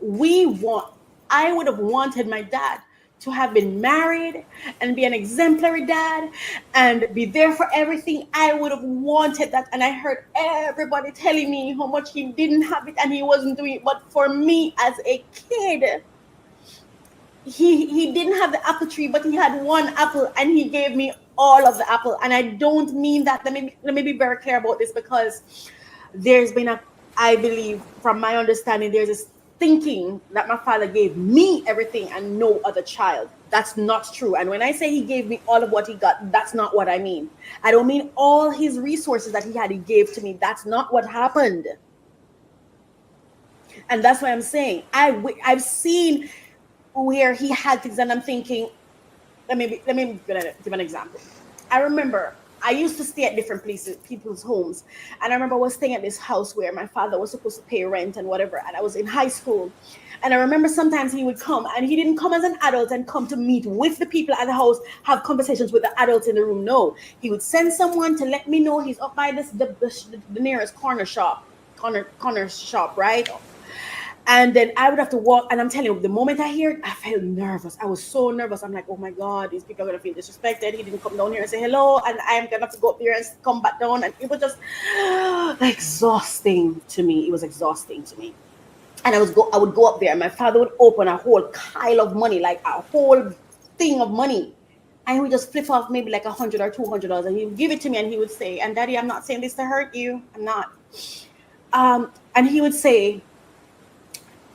Speaker 3: I would have wanted my dad to have been married and be an exemplary dad and be there for everything. I would have wanted that. And I heard everybody telling me how much he didn't have it and he wasn't doing it. But for me as a kid, he didn't have the apple tree, but he had one apple and he gave me all of the apple. And I don't mean that. Let me be very clear about this, because there's been I believe from my understanding, there's this thinking that my father gave me everything and no other child. That's not true. And when I say he gave me all of what he got, that's not what I mean. I don't mean all his resources that he had, he gave to me. That's not what happened. And that's why I'm saying I've seen where he had things, and I'm thinking, let me give an example. I remember I used to stay at different places, people's homes. And I remember I was staying at this house where my father was supposed to pay rent and whatever. And I was in high school. And I remember sometimes he would come, and he didn't come as an adult and come to meet with the people at the house, have conversations with the adults in the room. No, he would send someone to let me know he's up by the nearest corner shop, right? And then I would have to walk, and I'm telling you, the moment I hear it, I felt nervous. I was so nervous. I'm like, oh my God, these people are going to feel disrespected. He didn't come down here and say hello, and I'm going to have to go up there and come back down. And it was just exhausting to me. It was exhausting to me. And I would go up there, and my father would open a whole pile of money, like a whole thing of money. And he would just flip off maybe like $100 or $200, and he would give it to me, and he would say, and Daddy, I'm not saying this to hurt you. I'm not. And he would say,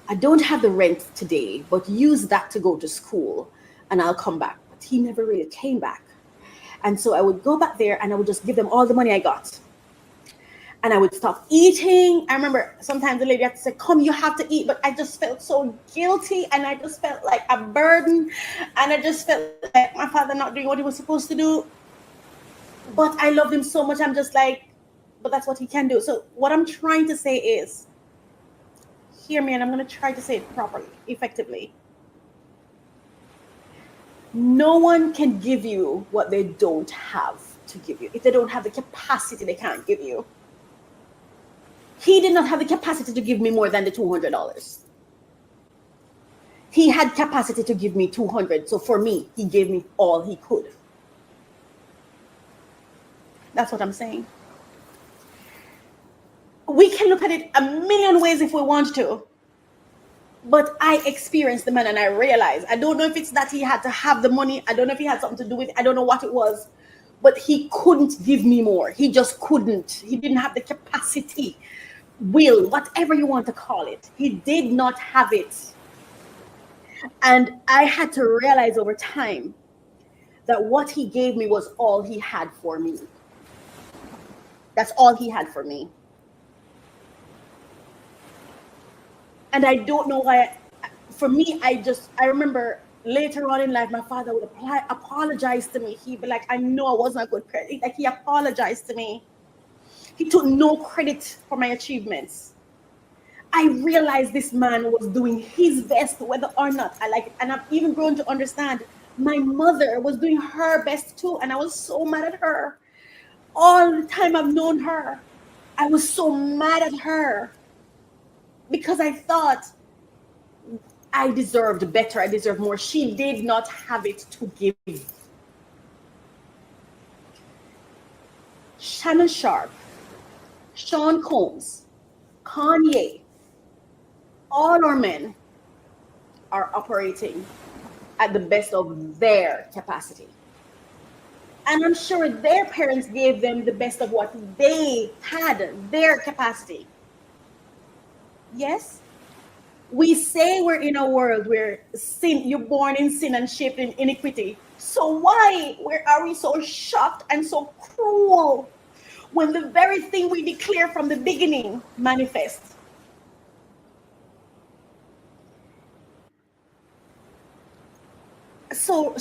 Speaker 3: I don't have the rent today, but use that to go to school and I'll come back. But he never really came back. And so I would go back there and I would just give them all the money I got. And I would stop eating. I remember sometimes the lady had to say, come, you have to eat. But I just felt so guilty, and I just felt like a burden. And I just felt like my father not doing what he was supposed to do. But I loved him so much. I'm just like, but that's what he can do. So what I'm trying to say is, hear me, and I'm going to try to say it properly, effectively. No one can give you what they don't have to give you. If they don't have the capacity, they can't give you. He did not have the capacity to give me more than the $200. He had capacity to give me 200. So for me, he gave me all he could. That's what I'm saying. We can look at it a million ways if we want to. But I experienced the man and I realized, I don't know if it's that he had to have the money. I don't know if he had something to do with it. I don't know what it was. But he couldn't give me more. He just couldn't. He didn't have the capacity, will, whatever you want to call it. He did not have it. And I had to realize over time that what he gave me was all he had for me. That's all he had for me. And I don't know why. For me, I remember later on in life, my father would apologize to me. He'd be like, I know I wasn't a good parent. Like, he apologized to me. He took no credit for my achievements. I realized this man was doing his best, whether or not I like it. And I've even grown to understand my mother was doing her best too. And I was so mad at her. All the time I've known her, I was so mad at her because I thought I deserved better. I deserved more. She did not have it to give. Shannon Sharpe, Sean Combs, Kanye, all our men are operating at the best of their capacity. And I'm sure their parents gave them the best of what they had, their capacity. Yes? We say we're in a world where sin, you're born in sin and shaped in iniquity. So why are we so shocked and so cruel when the very thing we declare from the beginning manifests? So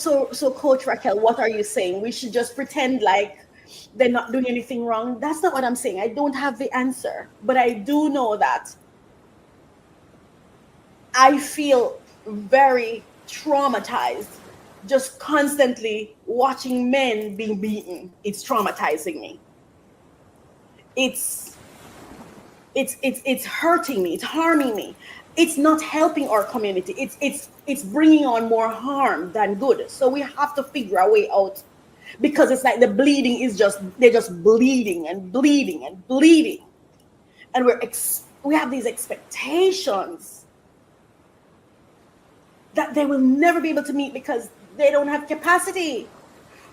Speaker 3: Coach Racquel, what are you saying? We should just pretend like they're not doing anything wrong? That's not what I'm saying. I don't have the answer, but I do know that I feel very traumatized just constantly watching men being beaten. It's traumatizing me. It's hurting me. It's harming me. It's not helping our community. It's bringing on more harm than good. So we have to figure a way out, because it's like the bleeding is they're just bleeding and bleeding and bleeding, and we have these expectations that they will never be able to meet because they don't have capacity.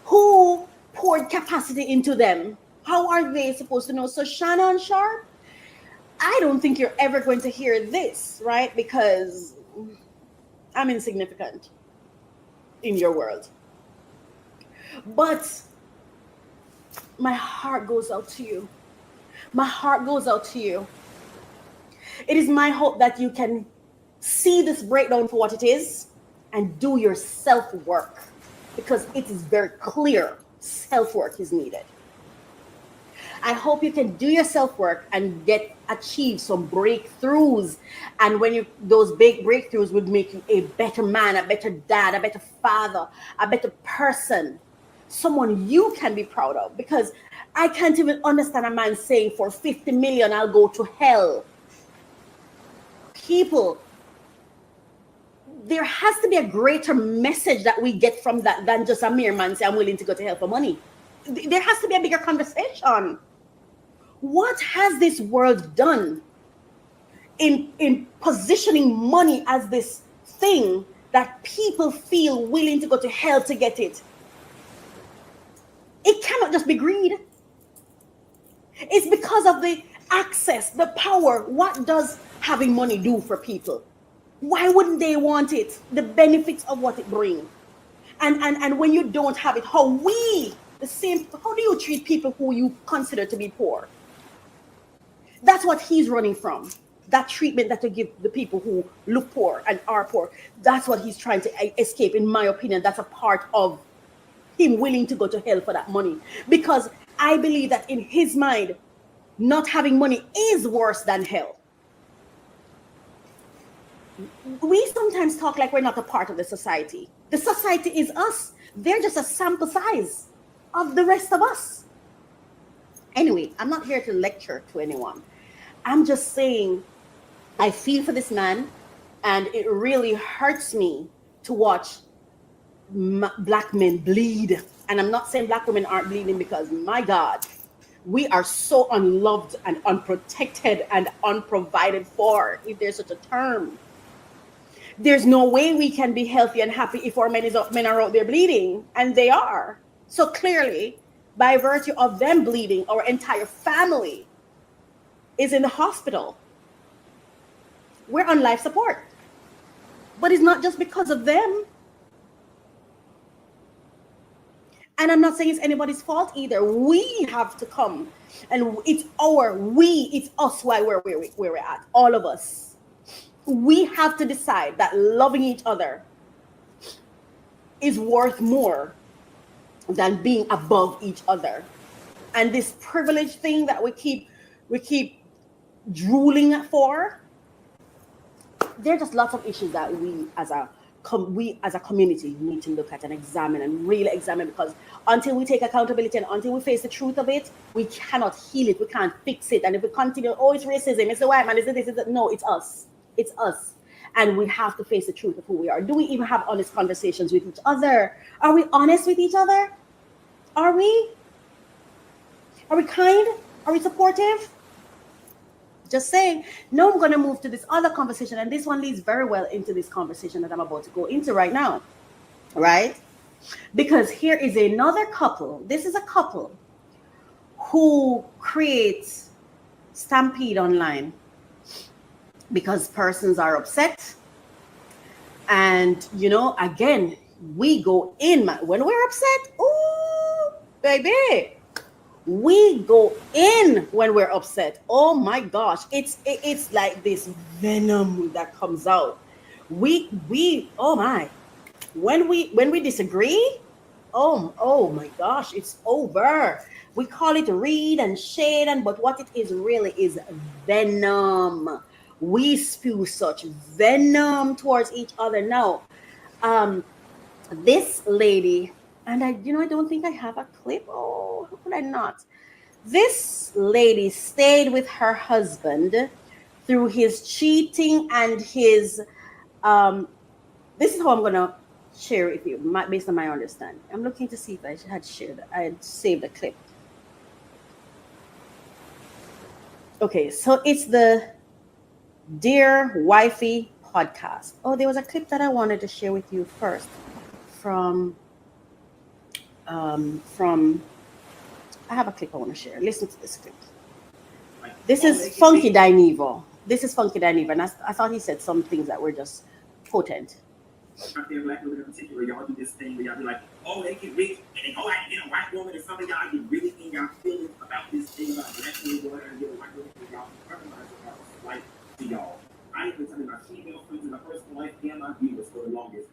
Speaker 3: Who poured capacity into them? How are they supposed to know? So Shannon Sharpe, I don't think you're ever going to hear this, right? Because I'm insignificant in your world. But my heart goes out to you. My heart goes out to you. It is my hope that you can see this breakdown for what it is and do your self-work, because it is very clear self-work is needed. I hope you can do your self-work and achieve some breakthroughs. And when those big breakthroughs would make you a better man, a better dad, a better father, a better person, someone you can be proud of. Because I can't even understand a man saying for 50 million, I'll go to hell. People, there has to be a greater message that we get from that than just a mere man saying, I'm willing to go to hell for money. There has to be a bigger conversation. What has this world done in positioning money as this thing that people feel willing to go to hell to get it? It cannot just be greed. It's because of the access, the power. What does having money do for people? Why wouldn't they want it? The benefits of what it brings. And when you don't have it, how do you treat people who you consider to be poor? That's what he's running from. That treatment that you give the people who look poor and are poor. That's what he's trying to escape, in my opinion. That's a part of him willing to go to hell for that money. Because I believe that in his mind, not having money is worse than hell. We sometimes talk like we're not a part of the society. The society is us. They're just a sample size of the rest of us. Anyway, I'm not here to lecture to anyone. I'm just saying, I feel for this man. And it really hurts me to watch black men bleed. And I'm not saying black women aren't bleeding, because my God, we are so unloved and unprotected and unprovided for, if there's such a term. There's no way we can be healthy and happy if our men are out there bleeding, and they are. So clearly, by virtue of them bleeding, our entire family is in the hospital. We're on life support. But it's not just because of them. And I'm not saying it's anybody's fault either. We have to come, and it's us why we're where we're at, all of us. We have to decide that loving each other is worth more than being above each other. And this privilege thing that we keep drooling for, there are just lots of issues that we as a community need to look at and examine, and really examine, because until we take accountability and until we face the truth of it, we cannot heal it, we can't fix it. And if we continue, oh, it's racism, it's the white man, it's this, no, it's us. It's us. And we have to face the truth of who we are. Do we even have honest conversations with each other? Are we honest with each other? Are we? Are we kind? Are we supportive? Just saying. Now I'm going to move to this other conversation, and this one leads very well into this conversation that I'm about to go into right now, right? Because here is another couple. This is a couple who creates stampede online because persons are upset. And, you know, again, we go in when we're upset. Ooh, baby. We go in when we're upset. Oh my gosh, it's like this venom that comes out. We oh my, when we disagree, oh my gosh, it's over. We call it read and shade, but what it is really is venom. We spew such venom towards each other. Now, this lady, and I don't think I have a clip. Oh, how could I not? This lady stayed with her husband through his cheating and his, this is how I'm going to share it with you, based on my understanding. I'm looking to see if I had saved a clip. Okay, so it's the Dear Wifey podcast. Oh, there was a clip that I wanted to share with you first from I have a clip I want to share. Listen to this clip. This is Funky Dinevo. And I thought he said some things that were just potent.
Speaker 9: Out there, black women in particular, y'all do this thing where y'all be like, oh, they get rich and they go out and get a white woman, and some of y'all get really in y'all feelings about this thing about black women going out and get a white woman, and y'all recognize about what's like to y'all. I ain't been telling my female friends in my personal life and my viewers for the longest.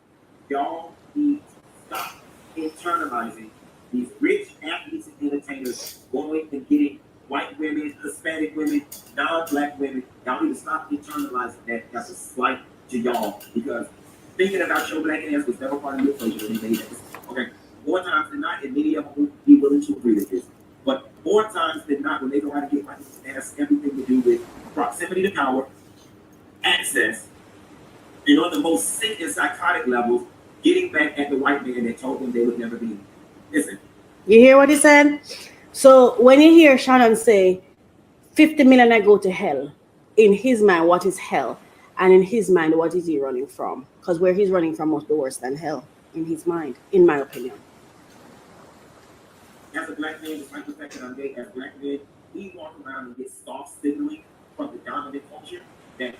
Speaker 9: Y'all need to stop internalizing these rich athletes and entertainers going and getting white women, Hispanic women, non-black women. Y'all need to stop internalizing that. That's a slight to y'all, because thinking about your black ass was never part of your equation when they made this. Okay, more times than not, and many of them will be willing to agree with this, but more times than not, when they go out and get white people's ass, everything to do with proximity to power, access, and on the most sick and psychotic levels, getting back at the white man that told them they would never be. Listen.
Speaker 3: You hear what he said? So when you hear Shannon say 50 million I go to hell, in his mind, what is hell? And in his mind, what is he running from? Because where he's running from must be worse than hell in his mind, in my opinion.
Speaker 9: As a black man, despite the fact that I'm gay, as black men, we walk around and get soft signaling from the dominant culture that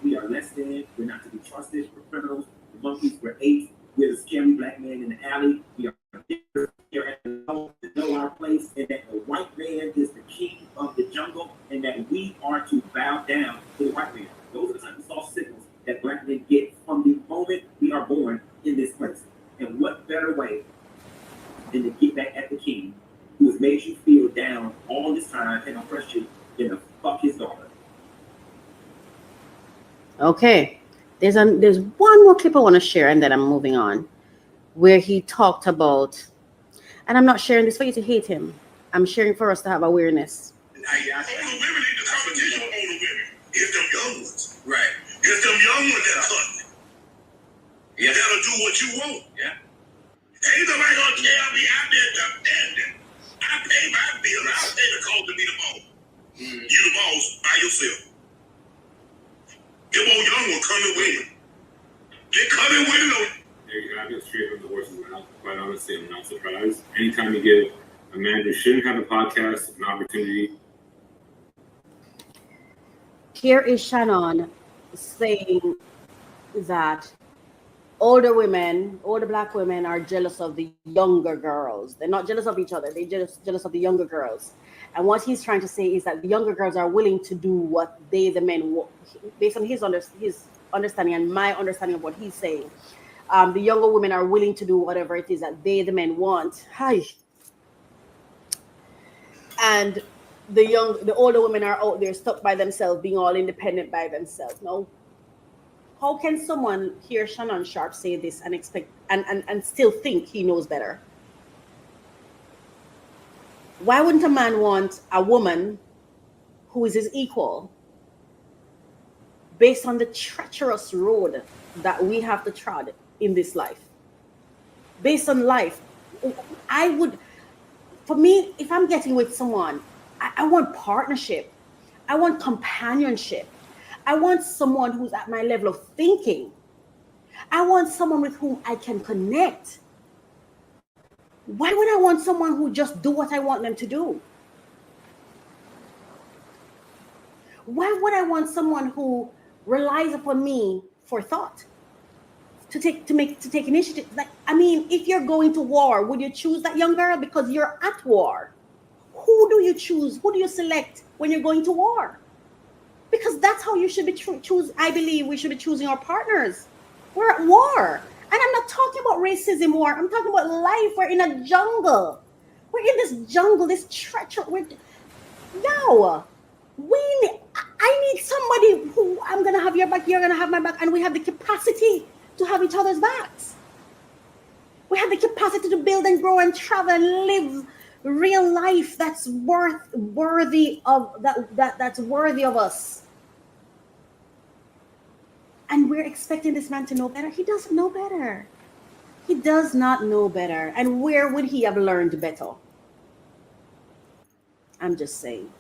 Speaker 9: we are less than, we're not to be trusted, we're criminals, the monkeys, we're apes, we're the scary black man in the alley, we are here at the know our place, and that the white man is the king of the jungle, and that we are to bow down to the white man. Those are the type of soft signals that black men get from the moment we are born in this place. And what better way than to get back at the king who has made you feel down all this time and oppressed you than to fuck his daughter.
Speaker 3: Okay, there's one more clip I want to share, and then I'm moving on, where he talked about, and I'm not sharing this for you to hate him. I'm sharing for us to have awareness.
Speaker 5: Older women ain't the competition with older women. It's them young ones. Right. It's them young ones that cut. Yeah. That'll do what you want. Yeah. Ain't nobody gonna tell me I've been dependent. I pay my bill. I'll pay the cost to be the boss. You the boss by yourself. Them old young ones coming with you. They coming with you.
Speaker 10: There you have it, straight from the horse's mouth. Quite honestly, I'm not surprised. Anytime you give a man who shouldn't have a podcast an opportunity.
Speaker 3: Here is Shannon saying that older black women are jealous of the younger girls. They're not jealous of each other. They're jealous of the younger girls. And what he's trying to say is that the younger girls are willing to do what they, the men, based on his understanding and my understanding of what he's saying. The younger women are willing to do whatever it is that they, the men, want. Hi. And the older women are out there stuck by themselves, being all independent by themselves. No. How can someone hear Shannon Sharpe say this and expect and still think he knows better? Why wouldn't a man want a woman who is his equal based on the treacherous road that we have to trod in this life? Based on life, for me, if I'm getting with someone, I want partnership. I want companionship. I want someone who's at my level of thinking. I want someone with whom I can connect. Why would I want someone who just do what I want them to do? Why would I want someone who relies upon me for thought? To take initiative. Like, I mean, if you're going to war, would you choose that young girl because you're at war? Who do you choose? Who do you select when you're going to war? Because that's how you should be choose. I believe we should be choosing our partners. We're at war. And I'm not talking about racism war. I'm talking about life. We're in a jungle. We're in this jungle, this treacherous. I need somebody who I'm going to have your back, you're going to have my back, and we have the capacity to have each other's backs. We have the capacity to build and grow and travel and live real life that's worthy of that's worthy of us. And we're expecting this man to know better. He doesn't know better. He does not know better. And where would he have learned better? I'm just saying.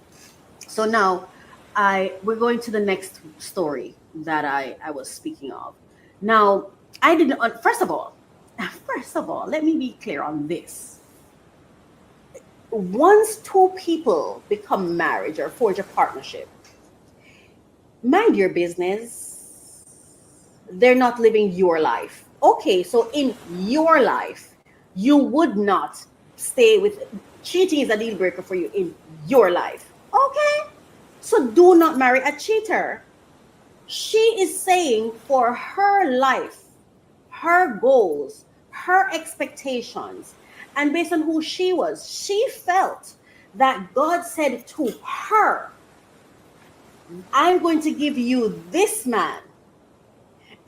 Speaker 3: So now we're going to the next story that I was speaking of. Now, I didn't, first of all, let me be clear on this. Once two people become married or forge a partnership, mind your business. They're not living your life. Okay, so in your life, you would not stay with, cheating is a deal breaker for you in your life. Okay, so do not marry a cheater. She is saying for her life, her goals, her expectations, and based on who she was, she felt that God said to her, I'm going to give you this man.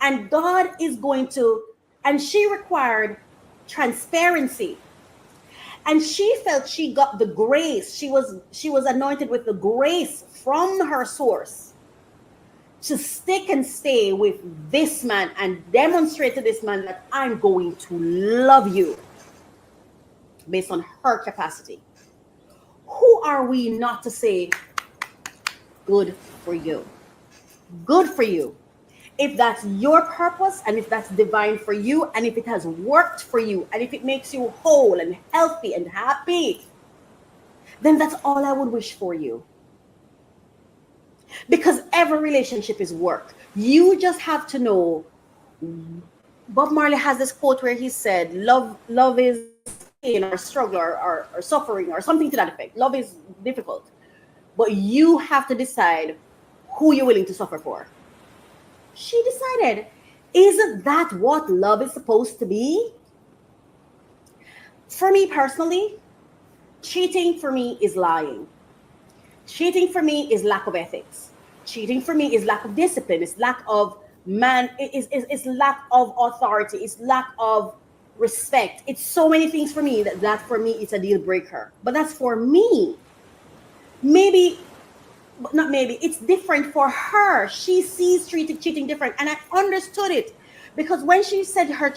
Speaker 3: And God is going to, and she required transparency. And she felt she got the grace. She was anointed with the grace from her source to stick and stay with this man and demonstrate to this man that I'm going to love you based on her capacity. Who are we not to say, good for you? Good for you. If that's your purpose and if that's divine for you and if it has worked for you and if it makes you whole and healthy and happy, then that's all I would wish for you. Because every relationship is work. You just have to know. Bob Marley has this quote where he said, love is pain or struggle or suffering or something to that effect. Love is difficult. But you have to decide who you're willing to suffer for. She decided, isn't that what love is supposed to be? For me personally, cheating for me is lying. Cheating for me is lack of ethics. Cheating for me is lack of discipline. It's lack of it's lack of authority. It's lack of respect. It's so many things for me that for me it's a deal breaker. But that's for me. Maybe but not maybe, it's different for her. She sees cheating different. And I understood it. Because when she said her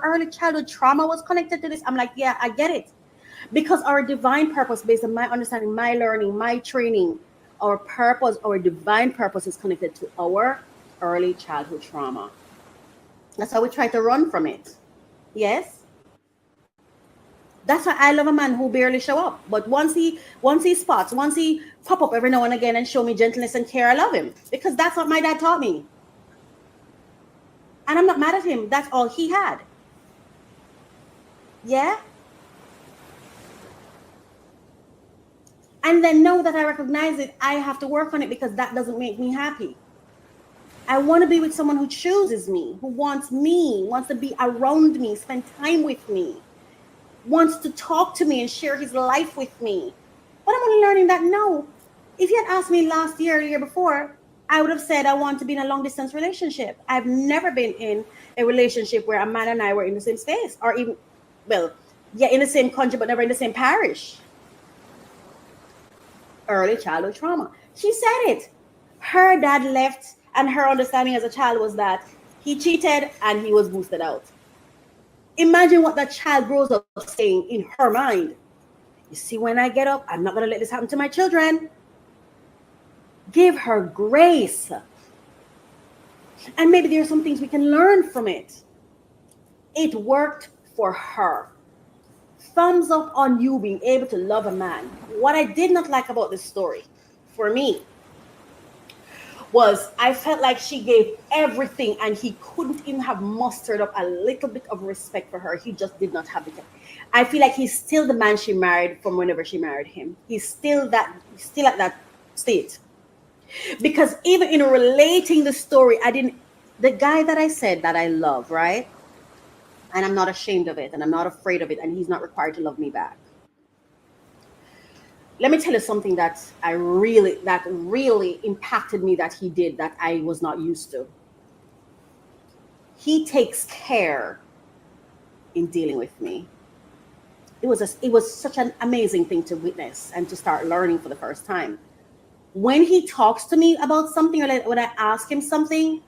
Speaker 3: early childhood trauma was connected to this, I'm like, yeah, I get it. Because our divine purpose, based on my understanding, my learning, my training, our purpose, our divine purpose is connected to our early childhood trauma. That's how we try to run from it. Yes? That's why I love a man who barely show up. But once he pop up every now and again and show me gentleness and care, I love him. Because that's what my dad taught me. And I'm not mad at him. That's all he had. Yeah? And then now that I recognize it, I have to work on it because that doesn't make me happy. I want to be with someone who chooses me, who wants me, wants to be around me, spend time with me, wants to talk to me and share his life with me. But I'm only learning that now. If you had asked me last year or the year before, I would have said I want to be in a long distance relationship. I've never been in a relationship where a man and I were in the same space, or even, well, yeah, in the same country, but never in the same parish. Early childhood trauma. She said it. Her dad left, and her understanding as a child was that he cheated and he was boosted out. Imagine what that child grows up saying in her mind. You see, when I get up, I'm not going to let this happen to my children. Give her grace. And maybe there are some things we can learn from it. It worked for her. Thumbs up on you being able to love a man. What I did not like about this story, for me, was I felt like she gave everything and he couldn't even have mustered up a little bit of respect for her. He just did not have it. I feel like he's still the man she married from whenever she married him. He's still at that state. Because even in relating the story, the guy that I said that I love, right? And I'm not ashamed of it, and I'm not afraid of it, and he's not required to love me back. Let me tell you something that really impacted me that he did that I was not used to. He takes care in dealing with me. It was such an amazing thing to witness and to start learning for the first time. When he talks to me about something, or when I ask him something,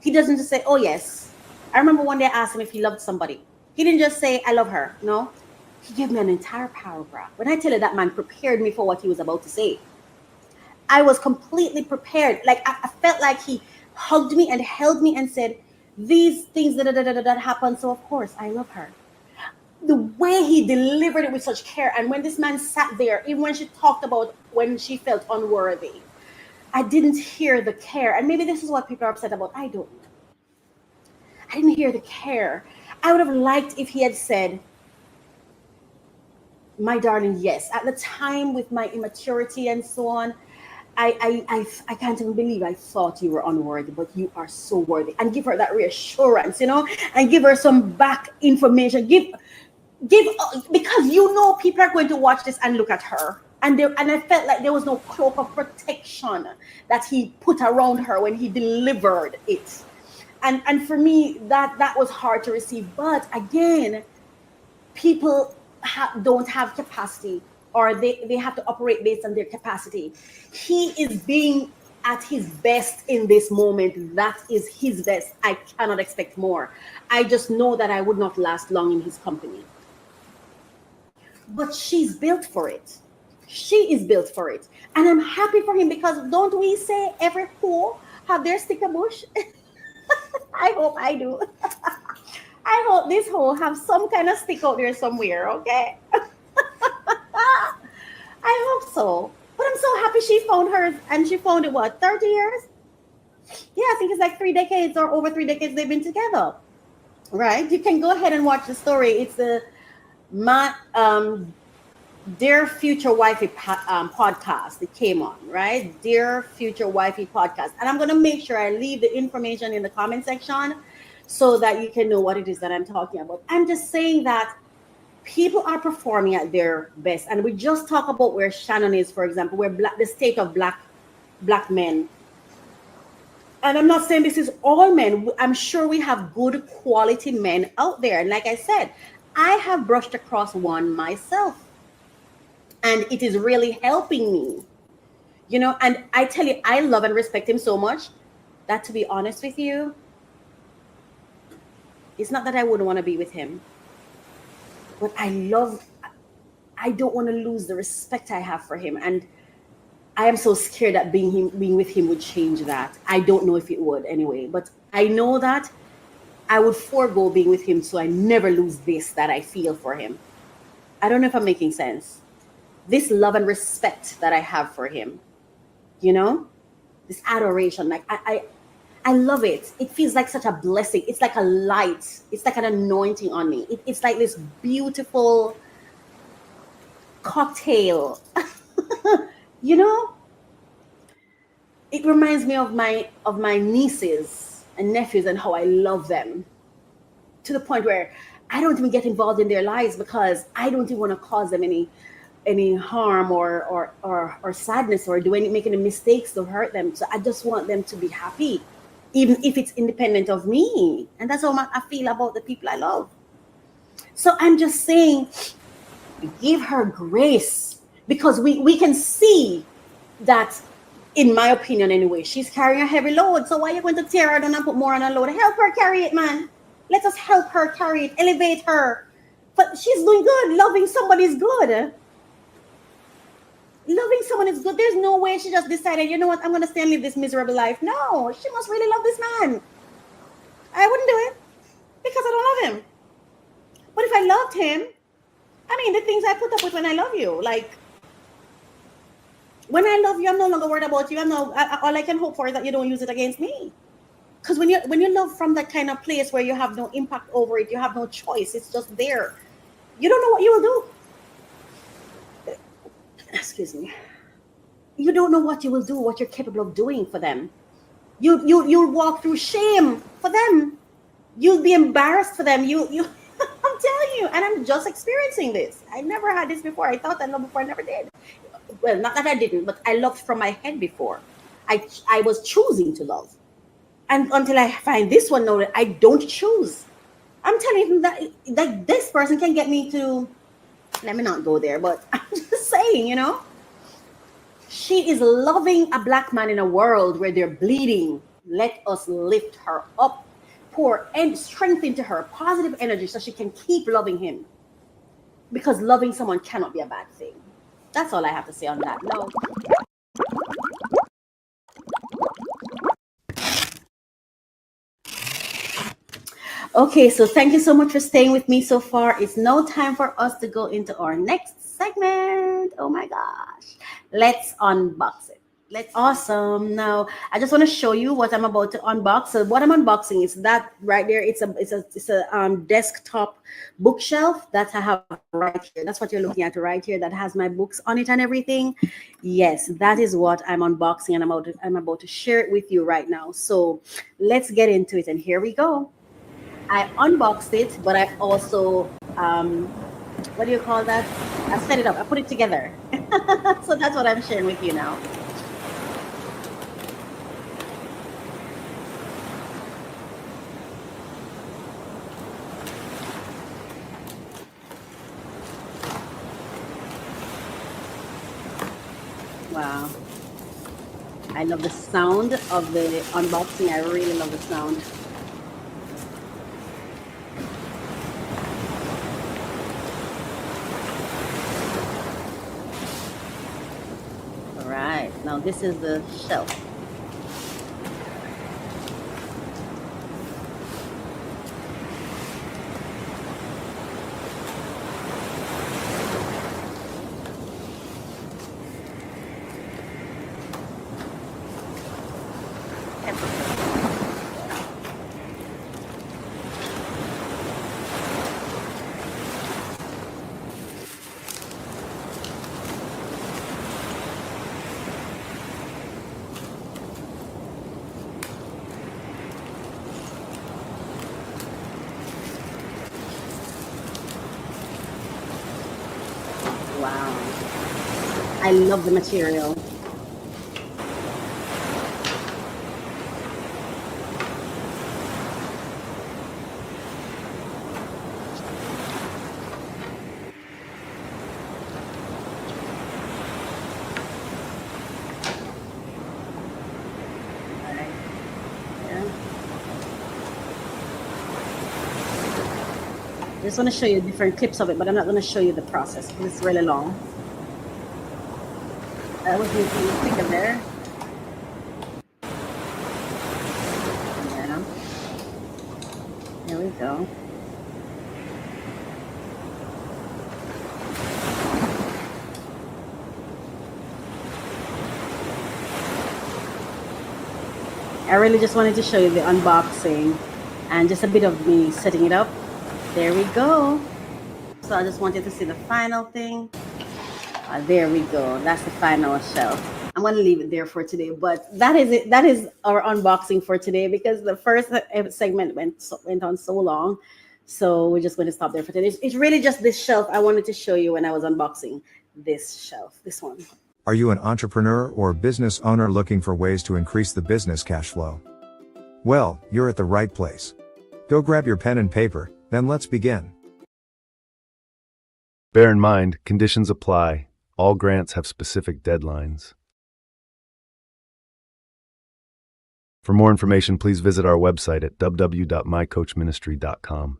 Speaker 3: he doesn't just say, oh yes. I remember one day I asked him if he loved somebody. He didn't just say, I love her. No, he gave me an entire paragraph. When I tell you that man prepared me for what he was about to say, I was completely prepared. Like I felt like he hugged me and held me and said, these things that happened. So of course I love her. The way he delivered it with such care. And when this man sat there, even when she talked about when she felt unworthy, I didn't hear the care. And maybe this is what people are upset about. I don't know. I didn't hear the care. I would have liked if he had said, my darling, yes. At the time, with my immaturity and so on, I can't even believe I thought you were unworthy, but you are so worthy. And give her that reassurance, and give her some back information. Give because people are going to watch this and look at her. And I felt like there was no cloak of protection that he put around her when he delivered it. And for me, that was hard to receive. But again, people don't have capacity, or they have to operate based on their capacity. He is being at his best in this moment. That is his best. I cannot expect more. I just know that I would not last long in his company. But she's built for it. She is built for it. And I'm happy for him, because don't we say every hoe have their sticker bush? I hope I do. I hope this hoe have some kind of stick out there somewhere, okay? I hope so. But I'm so happy she found hers, and she found it, 30 years? Yeah, I think it's like 3 decades or over 3 decades they've been together, right? You can go ahead and watch the story. It's the Dear Future Wifey podcast. It came on, right? Dear Future Wifey podcast. And I'm going to make sure I leave the information in the comment section so that you can know what it is that I'm talking about. I'm just saying that people are performing at their best. And we just talk about where Shannon is, for example, where the state of black men. And I'm not saying this is all men. I'm sure we have good quality men out there. And like I said, I have brushed across one myself. And it is really helping me. And I tell you, I love and respect him so much that, to be honest with you, it's not that I wouldn't want to be with him, but I don't want to lose the respect I have for him. And I am so scared that being with him would change that. I don't know if it would anyway, but I know that I would forego being with him so I never lose this that I feel for him. I don't know if I'm making sense. This love and respect that I have for him, this adoration, like I love it. It feels like such a blessing. It's like a light. It's like an anointing on me. It's like this beautiful cocktail. It reminds me of my nieces and nephews and how I love them, to the point where I don't even get involved in their lives because I don't even want to cause them any harm or sadness or make any mistakes to hurt them. So I just want them to be happy, even if it's independent of me. And that's how I feel about the people I love. So I'm just saying, give her grace, because we can see that, in my opinion anyway, she's carrying a heavy load. So why are you going to tear her down and put more on her load? Help her carry it, man. Let us help her carry it, elevate her. But she's doing good. Loving somebody is good. Loving someone is good. There's no way she just decided, you know what, I'm going to stay and live this miserable life. No, she must really love this man. I wouldn't do it because I don't love him. But if I loved him, the things I put up with when I love you, like, when I love you, I'm no longer worried about you. All I can hope for is that you don't use it against me. Because when you love from that kind of place where you have no impact over it, you have no choice, it's just there. You don't know what you will do. Excuse me. You don't know what you will do, what you're capable of doing for them. You'll walk through shame for them. You'll be embarrassed for them. I'm telling you, and I'm just experiencing this. I never had this before. I thought I loved before, I never did. Well, not that I didn't, but I loved from my head before. I was choosing to love. And until I find this one now that I don't choose. I'm telling you that this person can get me to, let me not go there, but I'm just saying, she is loving a black man in a world where they're bleeding. Let us lift her up, pour strength into her, positive energy, so she can keep loving him. Because loving someone cannot be a bad thing. That's all I have to say on that. No. Okay, so thank you so much for staying with me so far. It's now time for us to go into our next segment. Oh my gosh. Let's unbox it. Awesome. Now, I just want to show you what I'm about to unbox. So what I'm unboxing is that right there. It's a desktop bookshelf that I have right here. That's what you're looking at right here. That has my books on it and everything. Yes, that is what I'm unboxing, and I'm about to share it with you right now. So let's get into it. And here we go. I unboxed it, but I also what do you call that? I set it up. I put it together. So that's what I'm sharing with you now. Wow. I love the sound of the unboxing. I really love the sound. All right. Now this is the shelf. Wow. I love the material. just want to show you different clips of it, but I'm not going to show you the process because it's really long. That was me thinking there. Yeah. There we go. I really just wanted to show you the unboxing and just a bit of me setting it up. There we go. So I just wanted to see the final thing. There we go. That's the final shelf. I'm going to leave it there for today, but that is it. That is our unboxing for today because the first segment went on so long. So we're just going to stop there for today. It's really just this shelf I wanted to show you when I was unboxing this shelf, this one.
Speaker 11: Are you an entrepreneur or business owner looking for ways to increase the business cash flow? Well, you're at the right place. Go grab your pen and paper, then let's begin.
Speaker 12: Bear in mind, conditions apply. All grants have specific deadlines. For more information, please visit our website at www.mycoachministry.com.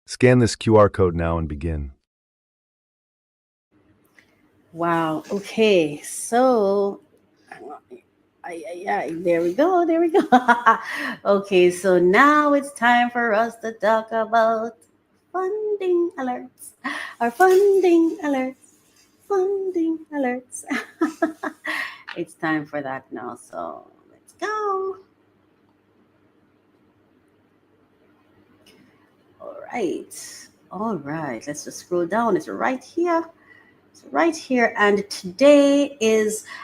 Speaker 12: Scan this QR code now and begin.
Speaker 3: Wow. Okay. So, there we go. There we go. Okay. So now it's time for us to talk about funding alerts. Our funding alerts. Funding alerts. It's time for that now. So let's go. All right. Let's just scroll down. It's right here. It's right here. And today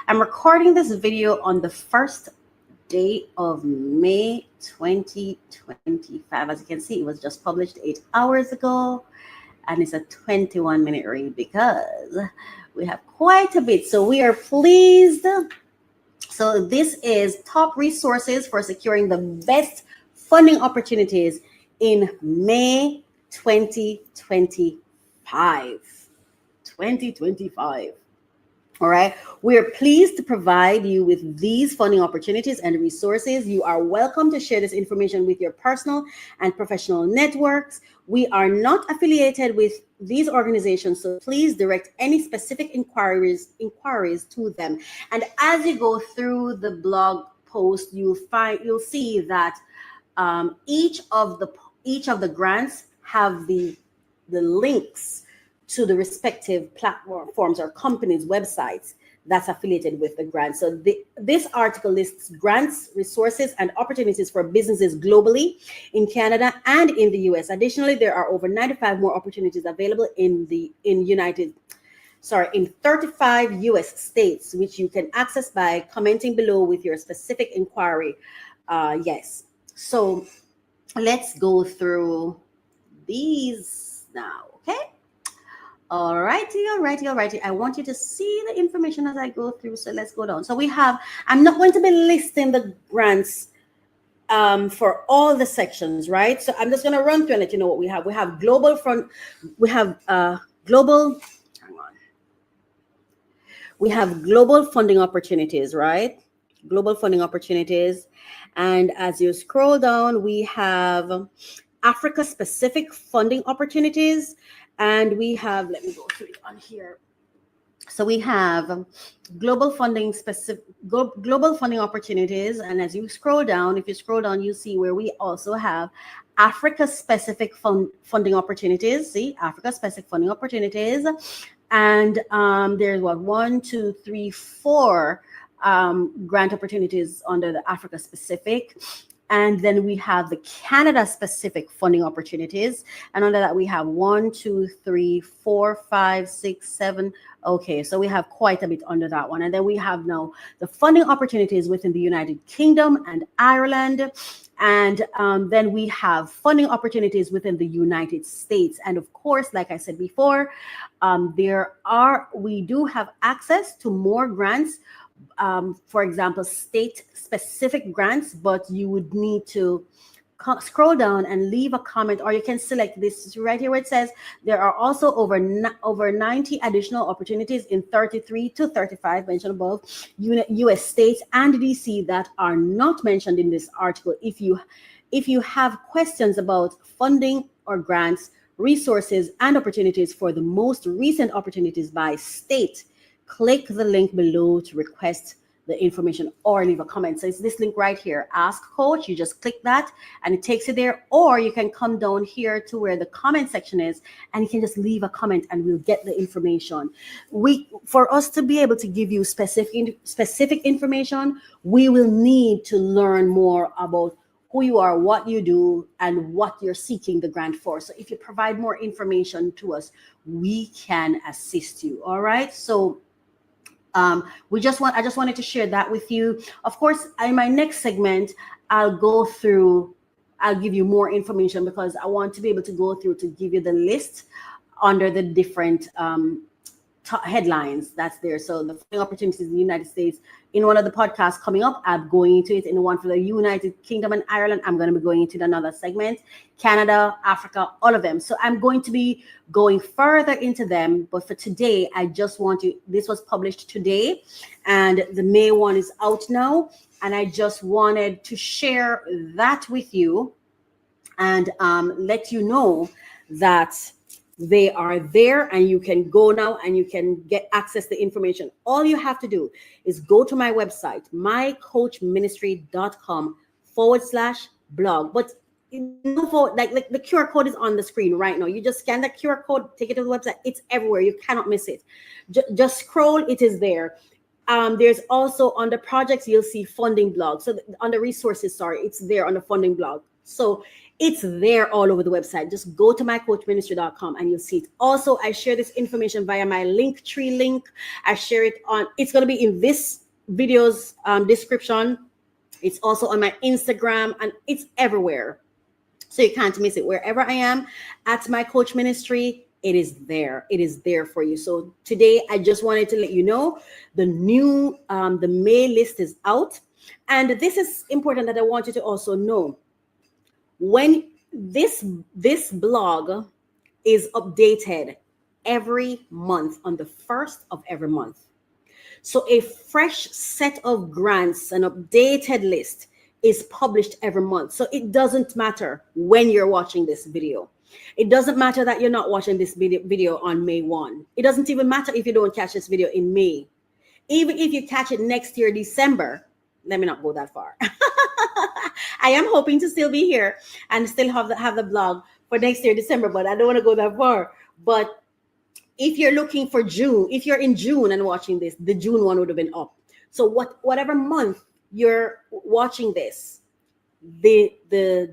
Speaker 3: I'm recording this video on the first day of May 2025. As you can see, it was just published 8 hours ago. And it's a 21-minute read because we have quite a bit. So we are pleased. So this is top resources for securing the best funding opportunities in May 2025. 2025. All right. We are pleased to provide you with these funding opportunities and resources. You are welcome to share this information with your personal and professional networks. We are not affiliated with these organizations, so please direct any specific inquiries to them. And as you go through the blog post, you'll see that each of the grants have the links to the respective platforms or companies' websites that's affiliated with the grant. So this article lists grants, resources, and opportunities for businesses globally, in Canada and in the US. Additionally, there are over 95 more opportunities available in 35 US states, which you can access by commenting below with your specific inquiry. Yes. So let's go through these now, okay? Alrighty. I want you to see the information as I go through. So let's go down. So I'm not going to be listing the grants for all the sections, right? So I'm just going to run through and let you know what we have. We have global funding opportunities, right? Global funding opportunities. And as you scroll down, we have Africa specific funding opportunities. And we have, let me go through it on here. So we have global funding opportunities. And as you scroll down, you see where we also have Africa specific funding opportunities. See, Africa specific funding opportunities. And there's 4 grant opportunities under the Africa specific. And then we have the Canada specific funding opportunities. And under that, we have 1, 2, 3, 4, 5, 6, 7. Okay, so we have quite a bit under that one. And then we have now the funding opportunities within the United Kingdom and Ireland. And then we have funding opportunities within the United States. And of course, like I said before, we do have access to more grants. For example, state-specific grants, but you would need to scroll down and leave a comment, or you can select this right here where it says there are also over 90 additional opportunities in 33 to 35 mentioned above U.S. states and DC that are not mentioned in this article. If you have questions about funding or grants, resources, and opportunities for the most recent opportunities by state, click the link below to request the information or leave a comment. So it's this link right here, Ask Coach. You just click that and it takes you there, or you can come down here to where the comment section is and you can just leave a comment and we'll get the information. For us to be able to give you specific information, we will need to learn more about who you are, what you do, and what you're seeking the grant for. So if you provide more information to us, we can assist you. All right. So I just wanted to share that with you. Of course, in my next segment, I'll give you more information because I want to be able to go through to give you the list under the different headlines that's there. So the funding opportunities in the United States, in one of the podcasts coming up, I'm going into it. In the one for the United Kingdom and Ireland, I'm going to be going into another segment. Canada, Africa, all of them. So I'm going to be going further into them. But for today, I just want to, this was published today and the May one is out now. And I just wanted to share that with you and let you know that they are there and you can go now and you can get access to information. All you have to do is go to my website, mycoachministry.com/blog. But like the QR code is on the screen right now. You just scan that QR code, take it to the website. It's everywhere. You cannot miss it. Just scroll. It is there. There's also on the projects, you'll see funding blog. So on the resources, it's there on the funding blog. So it's there all over the website. Just go to mycoachministry.com and you'll see it. Also, I share this information via my Linktree link. I share it on, it's going to be in this video's description. It's also on my Instagram and it's everywhere. So you can't miss it. Wherever I am at My Coach Ministry, it is there. It is there for you. So today, I just wanted to let you know the new, the May list is out. And this is important that I want you to also know. When this blog is updated every month on the 1st of every month. So a fresh set of grants, an updated list is published every month. So it doesn't matter when you're watching this video. It doesn't matter that you're not watching this video on May 1. It doesn't even matter if you don't catch this video in May. Even if you catch it next year, December, let me not go that far. I am hoping to still be here and still have the blog for next year, December, but I don't want to go that far. But if you're looking for June, if you're in June and watching this, the June one would have been up. So whatever month you're watching this, the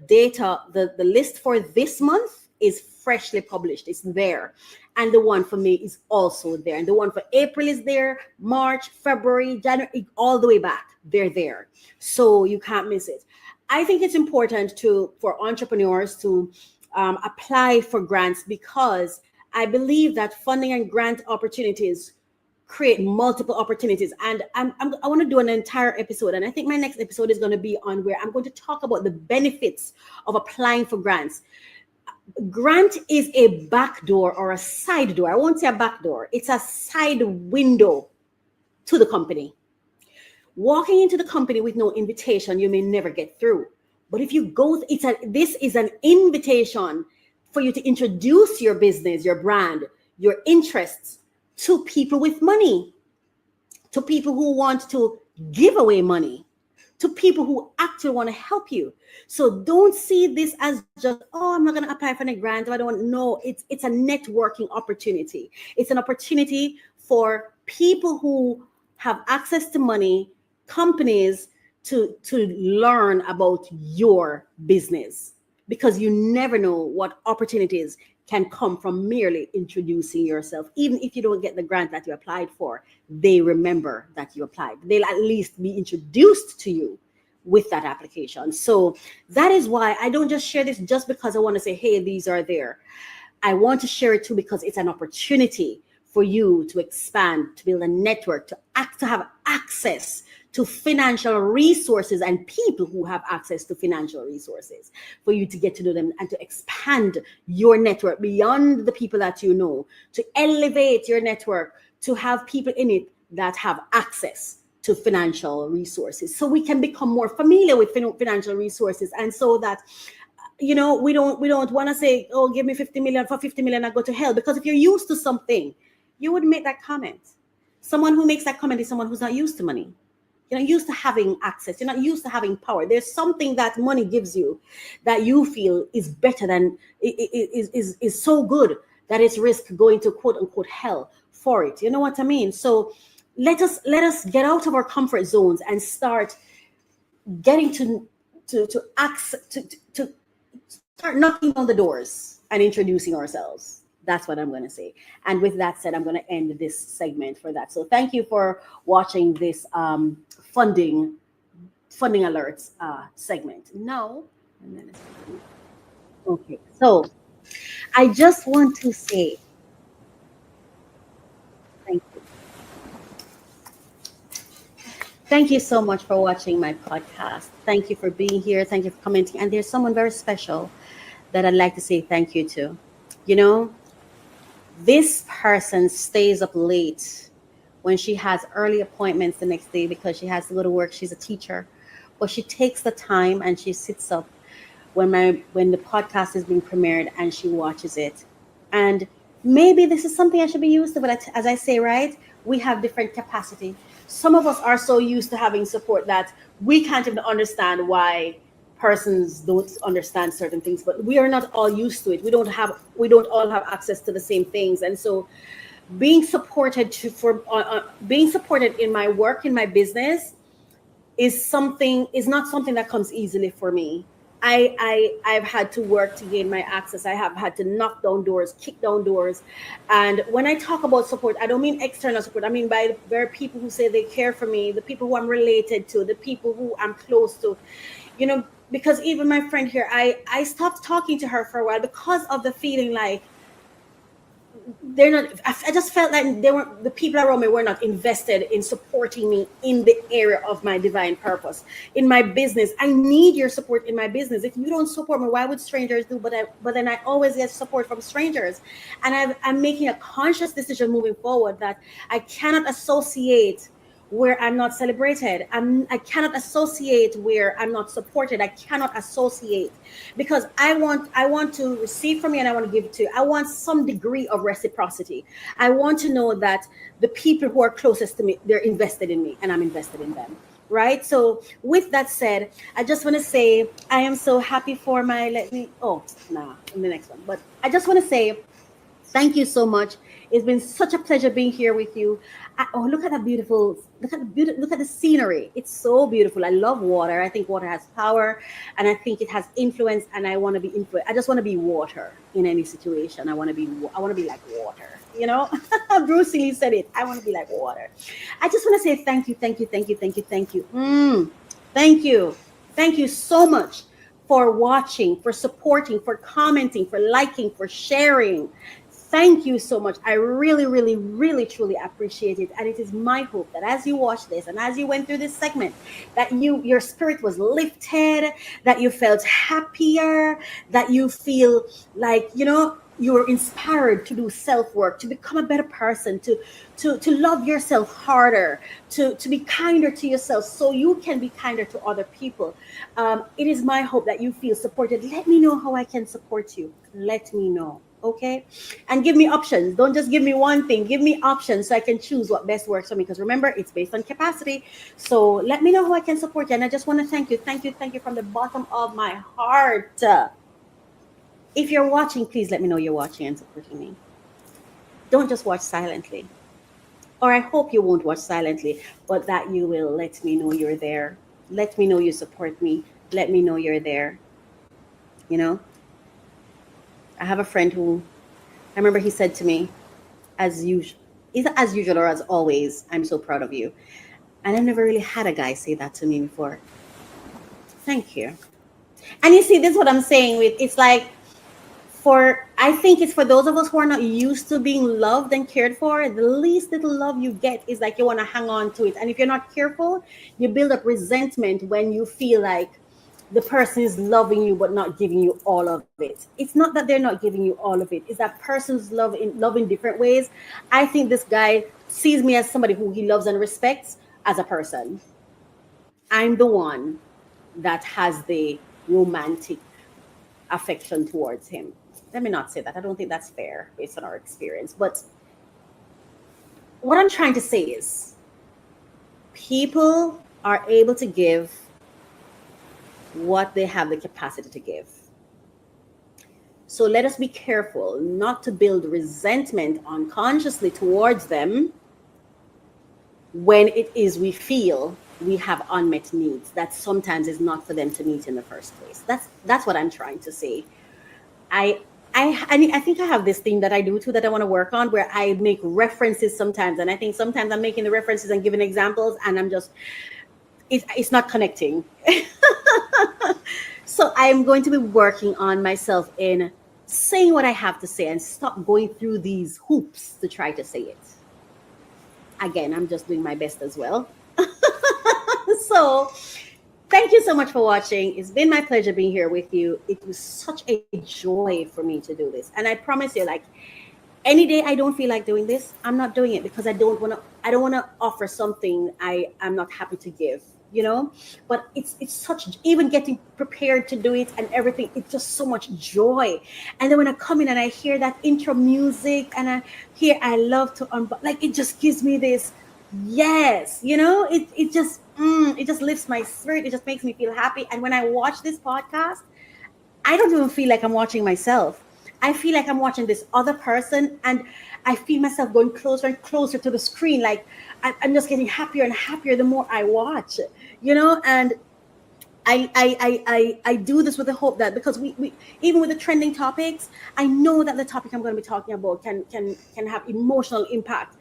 Speaker 3: data, the list for this month is freshly published. It's there. And the one for May is also there. And the one for April is there, March, February, January, all the way back. They're there. So you can't miss it. I think it's important for entrepreneurs to apply for grants because I believe that funding and grant opportunities create multiple opportunities. And I want to do an entire episode. And I think my next episode is going to be on where I'm going to talk about the benefits of applying for grants. Grant is a back door or a side door. I won't say a back door. It's a side window to the company. Walking into the company with no invitation, you may never get through. But if you go, this is an invitation for you to introduce your business, your brand, your interests to people with money, to people who want to give away money, to people who actually want to help you. So don't see this as just, I'm not going to apply for a grant. I don't know. It's a networking opportunity. It's an opportunity for people who have access to money, companies to learn about your business, because you never know what opportunities can come from merely introducing yourself. Even if you don't get the grant that you applied for, they remember that you applied. They'll at least be introduced to you with that application. So that is why I don't just share this just because I want to say, hey, these are there. I want to share it too because it's an opportunity for you to expand, to build a network, to have access to financial resources and people who have access to financial resources, for you to get to know them and to expand your network beyond the people that you know, to elevate your network, to have people in it that have access to financial resources, so we can become more familiar with financial resources, and so that we don't want to say, oh, give me 50 million, for 50 million I go to hell, because if you're used to something, you wouldn't make that comment. Someone who makes that comment is someone who's not used to money. You're not used to having access. You're not used to having power. There's something that money gives you that you feel is better than, is so good that it's risk going to quote unquote hell for it. You know what I mean? So let us get out of our comfort zones and start getting to start knocking on the doors and introducing ourselves. That's what I'm going to say. And with that said, I'm going to end this segment for that. So thank you for watching this funding alerts segment. Now, okay. So I just want to say thank you. Thank you so much for watching my podcast. Thank you for being here. Thank you for commenting. And there's someone very special that I'd like to say thank you to. You know, this person stays up late when she has early appointments the next day because she has to go to work. She's a teacher, but she takes the time and she sits up when the podcast is being premiered and she watches it. And maybe this is something I should be used to, but as I say, right, we have different capacity. Some of us are so used to having support that we can't even understand why persons don't understand certain things, but we are not all used to it. We don't all have access to the same things. And so being supported being supported in my work, in my business is not something that comes easily for me. I've had to work to gain my access. I have had to knock down doors, kick down doors. And when I talk about support, I don't mean external support. I mean by there are people who say they care for me, the people who I'm related to, the people who I'm close to, you know, because even my friend here, I stopped talking to her for a while because of the feeling like I just felt like the people around me were not invested in supporting me in the area of my divine purpose, in my business. I need your support in my business. If you don't support me, why would strangers do? But then I always get support from strangers. And I'm making a conscious decision moving forward that I cannot associate where I'm not celebrated. I cannot associate where I'm not supported. I cannot associate because I want to receive from you and I want to give it to you. I want some degree of reciprocity. I want to know that the people who are closest to me, they're invested in me and I'm invested in them. Right? So with that said, I just want to say I am so happy for in the next one. But I just want to say thank you so much. It's been such a pleasure being here with you. Look at the scenery. It's so beautiful. I love water. I think water has power and I think it has influence and I want to be influenced. I just want to be water in any situation. I want to be like water, you know. Bruce Lee said it. I want to be like water. I just want to say thank you. Thank you so much for watching, for supporting, for commenting, for liking, for sharing. Thank you so much. I really, really, really, truly appreciate it. And it is my hope that as you watch this and as you went through this segment, that your spirit was lifted, that you felt happier, that you feel like, you know, you were inspired to do self-work, to become a better person, to love yourself harder, to be kinder to yourself so you can be kinder to other people. It is my hope that you feel supported. Let me know how I can support you. Let me know. Okay, and give me options. Don't just give me one thing. Give me options so I can choose what best works for me. Because remember, it's based on capacity. So let me know how I can support you. And I just want to thank you from the bottom of my heart. If you're watching, please let me know you're watching and supporting me. Don't just watch silently. Or I hope you won't watch silently, but that you will let me know you're there. Let me know you support me. Let me know you're there. You know? I have a friend who, I remember he said to me, as usual or as always, I'm so proud of you. And I've never really had a guy say that to me before. Thank you. And you see, this is what I'm saying with, it's like, I think it's for those of us who are not used to being loved and cared for, the least little love you get is like you want to hang on to it. And if you're not careful, you build up resentment when you feel like the person is loving you but not giving you all of it. It's not that they're not giving you all of it. It's that person's love in different ways. I think this guy sees me as somebody who he loves and respects as a person. I'm the one that has the romantic affection towards him. Let me not say that. I don't think that's fair based on our experience. But what I'm trying to say is people are able to give what they have the capacity to give. So let us be careful not to build resentment unconsciously towards them when it is we feel we have unmet needs that sometimes is not for them to meet in the first place. That's what I'm trying to say. I think I have this thing that I do too that I want to work on, where I make references sometimes, and I think sometimes I'm making the references and giving examples, and I'm just it's not connecting. So I'm going to be working on myself in saying what I have to say and stop going through these hoops to try to say it. Again, I'm just doing my best as well. So thank you so much for watching. It's been my pleasure being here with you. It was such a joy for me to do this. And I promise you, like, any day I don't feel like doing this, I'm not doing it because I don't want to offer something I'm not happy to give, you know. But it's such, even getting prepared to do it and everything, it's just so much joy. And then when I come in and I hear that intro music and I love to like, it just gives me this, yes, you know, it just lifts my spirit. It just makes me feel happy. And when I watch this podcast, I don't even feel like I'm watching myself. I feel like I'm watching this other person, and I feel myself going closer and closer to the screen. Like I'm just getting happier and happier the more I watch, you know. And I do this with the hope that, because we even with the trending topics, I know that the topic I'm going to be talking about can have emotional impact.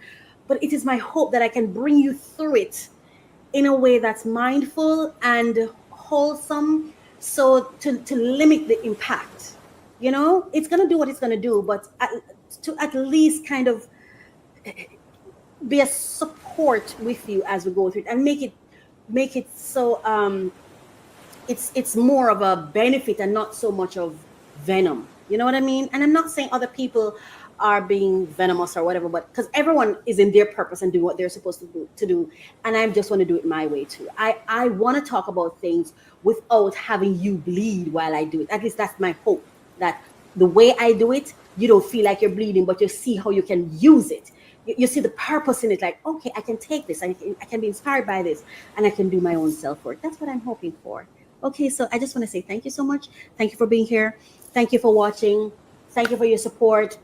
Speaker 3: But it is my hope that I can bring you through it in a way that's mindful and wholesome, so to limit the impact. You know, it's going to do what it's going to do, but to at least kind of be a support with you as we go through it, and make it so it's more of a benefit and not so much of venom. You know what I mean? And I'm not saying other people are being venomous or whatever, but because everyone is in their purpose and doing what they're supposed to do, and I just want to do it my way too. I want to talk about things without having you bleed while I do it. At least that's my hope, that the way I do it, you don't feel like you're bleeding, but you see how you can use it. You see the purpose in it, like, okay, I can take this, I can be inspired by this, and I can do my own self-work. That's what I'm hoping for. Okay, so I just want to say thank you so much. Thank you for being here. Thank you for watching. Thank you for your support.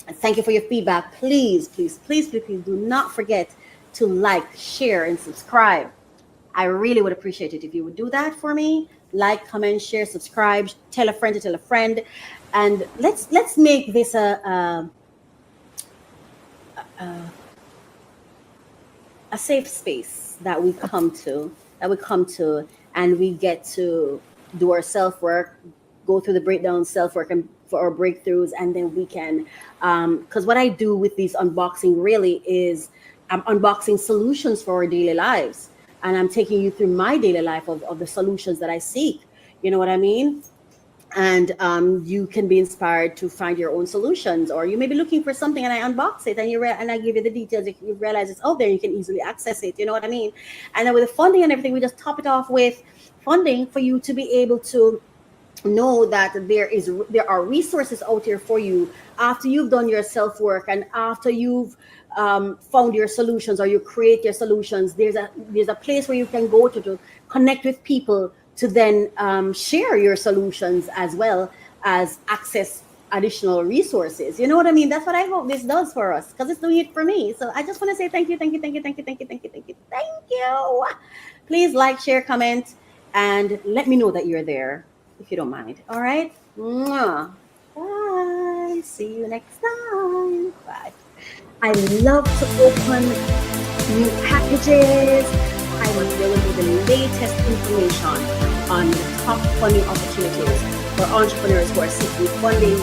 Speaker 3: And thank you for your feedback. Please, please, please, please, please do not forget to like, share, and subscribe. I really would appreciate it if you would do that for me. Like, comment, share, subscribe, tell a friend to tell a friend. And let's make this a safe space that we come to, and we get to do our self-work, go through the breakdown self-work and for our breakthroughs, and then we can, because what I do with these unboxing really is I'm unboxing solutions for our daily lives, and I'm taking you through my daily life of the solutions that I seek. You know what I mean? And you can be inspired to find your own solutions, or you may be looking for something and I unbox it and I give you the details. You realize it's out there, you can easily access it. You know what I mean? And then with the funding and everything, we just top it off with funding for you to be able to know that there are resources out there for you after you've done your self-work and after you've found your solutions, or you create your solutions. There's a place where you can go to connect with people to then share your solutions, as well as access additional resources. You know what I mean? That's what I hope this does for us, because it's doing it for me. So I just want to say thank you. Please like, share, comment, and let me know that you're there, if you don't mind. All right? Mwah. Bye. See you next time. Bye. I love to open new packages. I will give you the latest information on the top funding opportunities for entrepreneurs who are seeking funding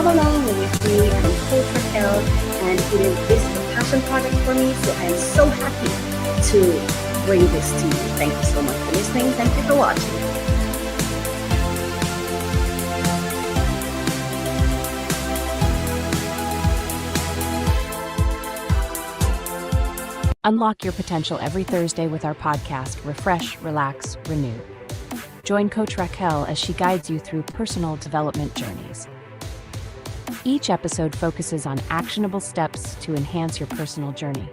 Speaker 3: come along with me and Coach Racquel, and it is a passion project for me, so I am so happy to bring this to you. Thank you so much for listening. Thank you for watching.
Speaker 2: Unlock your potential every Thursday with our podcast, Refresh, Relax, Renew. Join Coach Racquel as she guides you through personal development journeys. Each episode focuses on actionable steps to enhance your personal journey.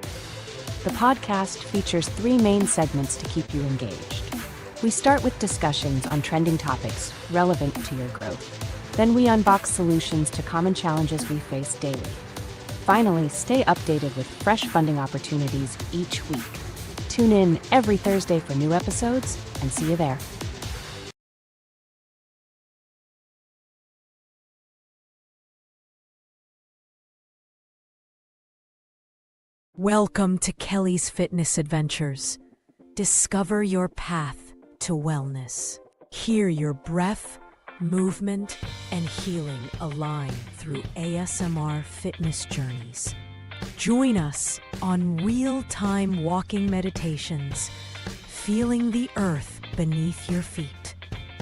Speaker 2: The podcast features 3 main segments to keep you engaged. We start with discussions on trending topics relevant to your growth. Then we unbox solutions to common challenges we face daily. Finally, stay updated with fresh funding opportunities each week. Tune in every Thursday for new episodes, and see you there.
Speaker 1: Welcome to Kelly's Fitness Adventures. Discover your path to wellness. Hear your breath, movement, and healing align through ASMR fitness journeys. Join us on real-time walking meditations, feeling the earth beneath your feet.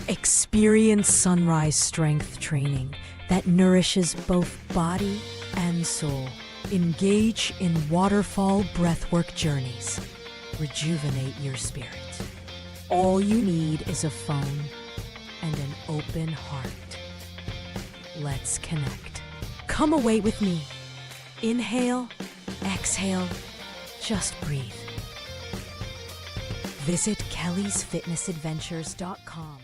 Speaker 1: Experience sunrise strength training that nourishes both body and soul. Engage in waterfall breathwork journeys. Rejuvenate your spirit. All you need is a phone and an open heart. Let's connect. Come away with me. Inhale, exhale, just breathe. Visit kellysfitnessadventures.com.